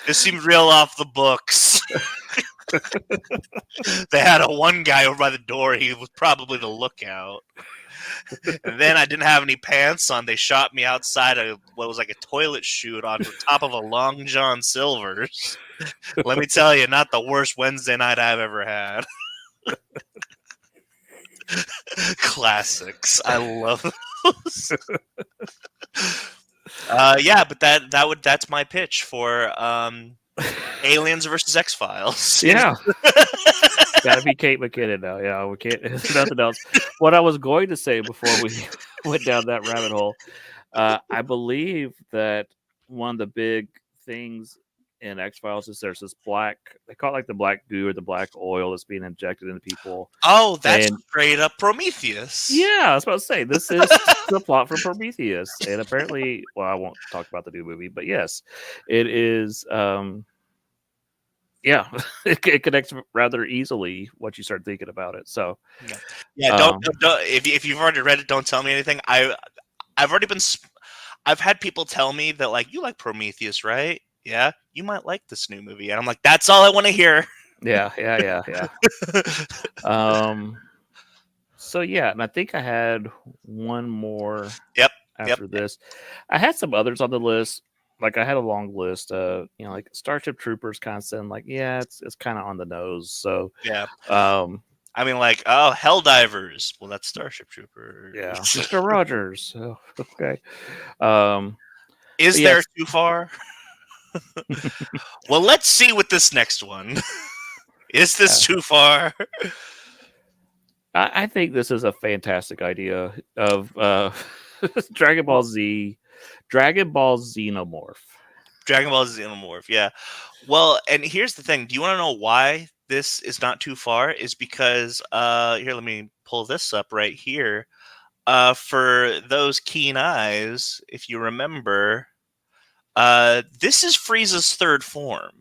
This seemed real off the books. They had one guy over by the door. He was probably the lookout. And then I didn't have any pants on. They shot me outside of what was like a toilet chute on top of a Long John Silver's. Let me tell you, not the worst Wednesday night I've ever had. Classics. I love those. Yeah, but that's my pitch for Aliens versus X-Files. Yeah. Gotta be Kate McKinnon now. Yeah, we can't. There's nothing else. What I was going to say before we went down that rabbit hole, I believe that one of the big things in X-Files is there's this black, they call it like the black goo or the black oil that's being injected into people. Oh, that's straight up Prometheus. Yeah, I was about to say, this is the plot from Prometheus. And apparently, well, I won't talk about the new movie, but yes, it is. Yeah, it connects rather easily once you start thinking about it. So, yeah, don't if you've already read it, don't tell me anything. I've already been. I've had people tell me that like you like Prometheus, right? Yeah, you might like this new movie, and I'm like, that's all I want to hear. Yeah. So yeah, and I think I had one more. Yep. After this, I had some others on the list. Like I had a long list. Like Starship Troopers kind of saying like, yeah, it's kind of on the nose. So yeah. I mean, like, oh, Helldivers. Well, that's Starship Troopers. Yeah, Mr. Rogers. Oh, okay. Is there too far? Well, let's see with this next one. Is this too far? I think this is a fantastic idea of Dragon Ball Z, Dragon Ball Xenomorph. Dragon Ball Xenomorph, yeah. Well, and here's the thing. Do you want to know why this is not too far? Is because here, let me pull this up right here. For those keen eyes, if you remember, this is Frieza's third form.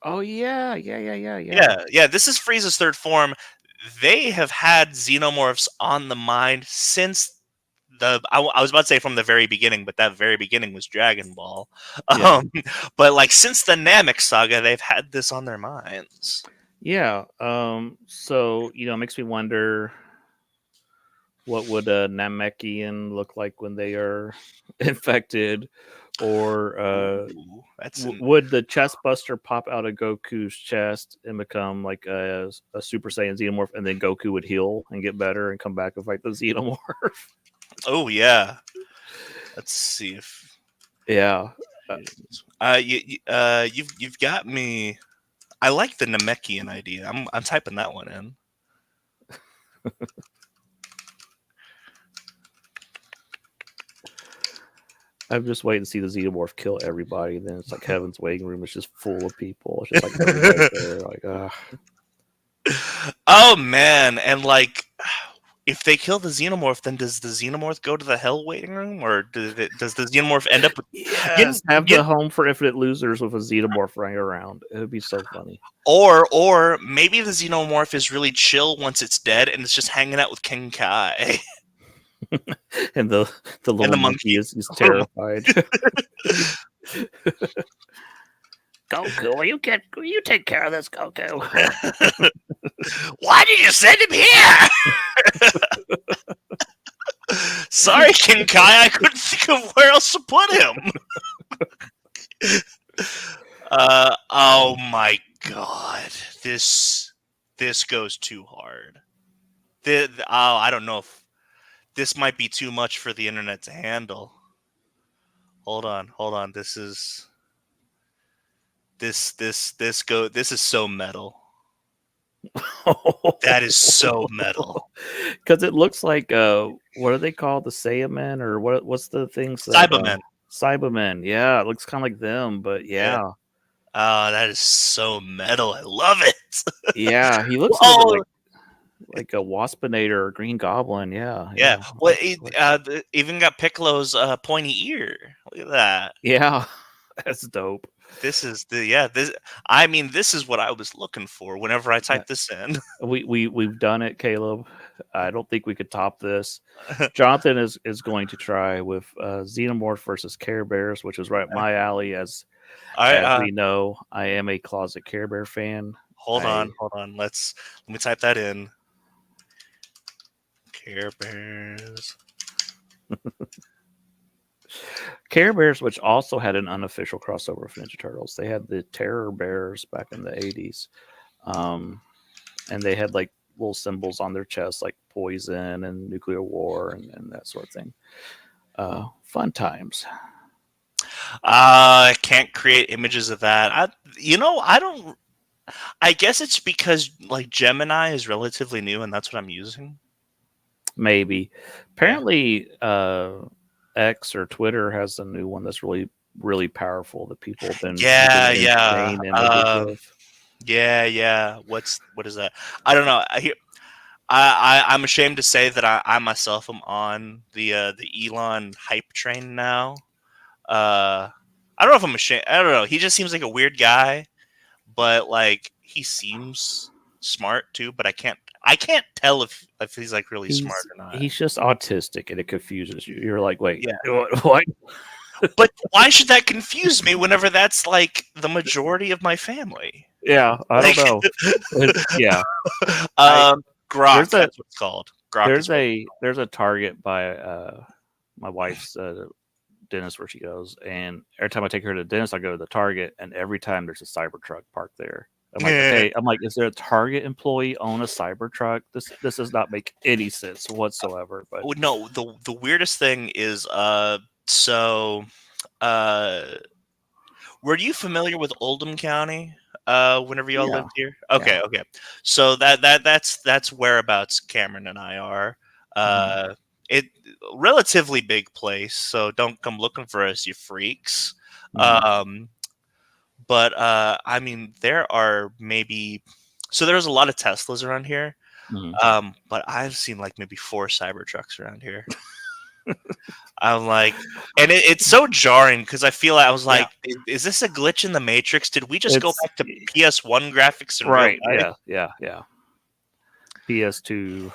Oh yeah. This is Frieza's third form. They have had Xenomorphs on the mind since I was about to say from the very beginning, but that very beginning was Dragon Ball. Yeah. But like since the Namek saga, they've had this on their minds. Yeah. So it makes me wonder, what would a Namekian look like when they are infected? Or would the chest buster pop out of Goku's chest and become like a Super Saiyan Xenomorph, and then Goku would heal and get better and come back and fight the Xenomorph? Oh yeah. Let's see if you've got me. I like the Namekian idea. I'm typing that one in. I'm just waiting to see the Xenomorph kill everybody. And then it's like Heaven's waiting room is just full of people. It's just like everybody there. Like, Oh man, and like, if they kill the Xenomorph, then does the Xenomorph go to the Hell waiting room, or does the Xenomorph end up with? yes, have You, the home for infinite losers with a Xenomorph running around. It would be so funny. or maybe the Xenomorph is really chill once it's dead, and it's just hanging out with King Kai And the and little the monkey monkey. is terrified. Goku, will you take care of this, Goku? Why did you send him here? Sorry, King Kai, I couldn't think of where else to put him. Oh my god, this goes too hard. I don't know if this might be too much for the internet to handle. Hold on. This is so metal. That is so metal. Because it looks like what are they called? The Saiyamen or what's the things that Cybermen. Cybermen? Yeah, it looks kind of like them, but Yeah. yeah. Oh, that is so metal. I love it. Yeah, he looks a little bit like a Waspinator or Green Goblin. Yeah, Yeah. yeah. Well, even got Piccolo's pointy ear. Look at that. Yeah, that's dope. This is this is what I was looking for whenever I typed this in. We've done it, Caleb. I don't think we could top this. Jonathan is going to try with Xenomorph versus Care Bears, which is right my alley. As we know, I am a closet Care Bear fan. Hold on. Let me type that in. Care Bears. Care Bears, which also had an unofficial crossover with Ninja Turtles. They had the Terror Bears back in the 80s. And they had like little symbols on their chest like poison and nuclear war and that sort of thing. Fun times. I can't create images of that. I don't. I guess it's because like Gemini is relatively new, and that's what I'm using. Maybe. Apparently, X or Twitter has a new one that's really, really powerful that people have been insane images with. Yeah. What is that? I don't know. I'm ashamed to say that I myself am on the Elon hype train now. I don't know if I'm ashamed. I don't know. He just seems like a weird guy, but like he seems smart too. But I can't tell if he's like really smart or not. He's just autistic, and it confuses you. You're like, wait, yeah. What? But why should that confuse me whenever that's like the majority of my family? Yeah, I don't know. Yeah. Grok, that's what it's called. Grok there's a Target by my wife's dentist where she goes, and every time I take her to the dentist, I go to the Target, and every time there's a Cybertruck parked there. I'm like, okay. I'm like, is there a Target employee own a Cybertruck? This does not make any sense whatsoever. But no, the weirdest thing is were you familiar with Oldham County? Whenever y'all lived here, okay. So that's whereabouts Cameron and I are. It relatively big place, so don't come looking for us, you freaks. But I mean, there are maybe there's a lot of Teslas around here. But I've seen like maybe 4 Cybertrucks around here. I'm like, and it's so jarring because I feel like I was like, is this a glitch in the Matrix? Did we just go back to PS1 graphics in real life? Yeah. PS2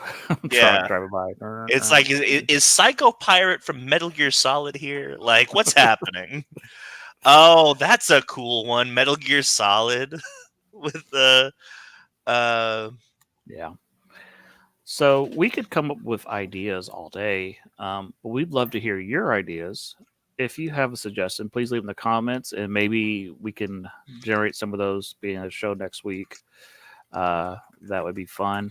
Yeah. driving by. It's like, is Psycho Pirate from Metal Gear Solid here? Like, what's happening? Oh, that's a cool one. Metal Gear Solid with the yeah. So we could come up with ideas all day, but we'd love to hear your ideas. If you have a suggestion, please leave in the comments, and maybe we can generate some of those being a show next week. That would be fun.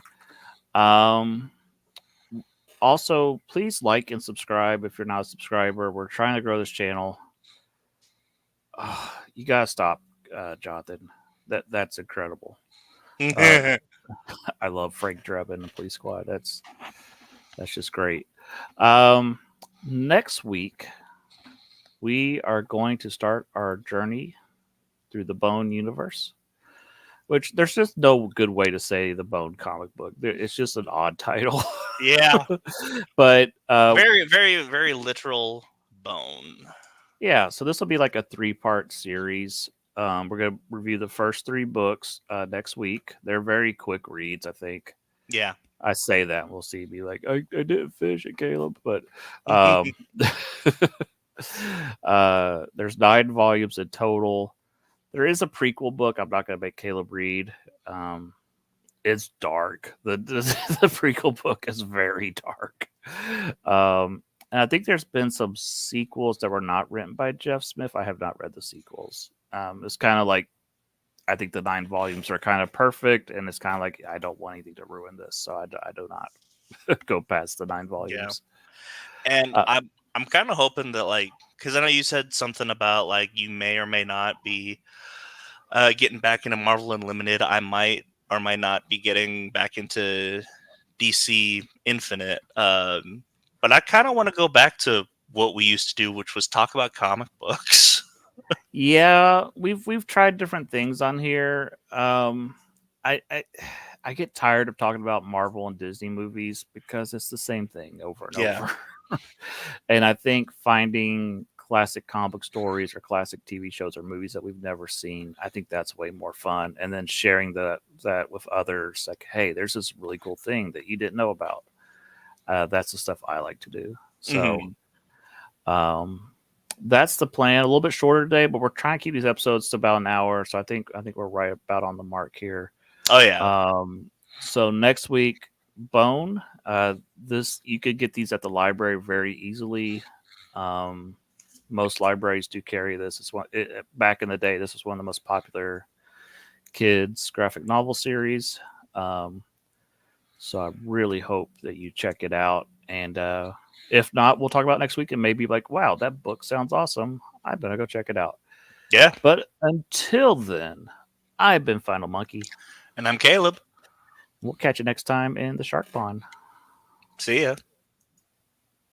Also, please like and subscribe if you're not a subscriber. We're trying to grow this channel. You gotta stop, Jonathan. That's incredible. I love Frank Drebin and the Police Squad. That's just great. Um, Next week we are going to start our journey through the Bone universe. Which there's just no good way to say the Bone comic book. It's just an odd title. Yeah, But very, very, very literal bone. yeah, so this will be like a 3-part series. We're gonna review the first 3 books next week. They're very quick reads, I think. Yeah. I say that we'll see. Be like, I didn't finish it, Caleb, but um, there's 9 volumes in total. There is a prequel book. I'm not gonna make Caleb read. Um, it's dark. The prequel book is very dark. And I think there's been some sequels that were not written by Jeff Smith. I have not read the sequels. It's kind of like I think the 9 volumes are kind of perfect, and it's kind of like I don't want anything to ruin this, so I do not go past the 9 Yeah. volumes. And Uh, I'm kind of hoping that, like, because I know you said something about like you may or may not be getting back into Marvel Unlimited. I might or might not be getting back into DC Infinite. But I kind of want to go back to what we used to do, which was talk about comic books. yeah, we've tried different things on here. I I get tired of talking about Marvel and Disney movies because it's the same thing over and Yeah. over. And I think finding classic comic stories or classic TV shows or movies that we've never seen, I think that's way more fun. And then sharing that with others, like, hey, there's this really cool thing that you didn't know about. That's the stuff I like to do. So, Hmm. um, that's the plan. A little bit shorter today, but we're trying to keep these episodes to about an hour. So I think we're right about on the mark here. Oh yeah. Um, so next week, Bone. This you could get these at the library very easily. Um, Most libraries do carry this. Back in the day. This was one of the most popular kids graphic novel series. Um, so I really hope that you check it out. And if not, we'll talk about it next week and maybe like, wow, that book sounds awesome. I better go check it out. Yeah. But until then, I've been Final Monkey. And I'm Caleb. We'll catch you next time in the Shark Pond. See ya.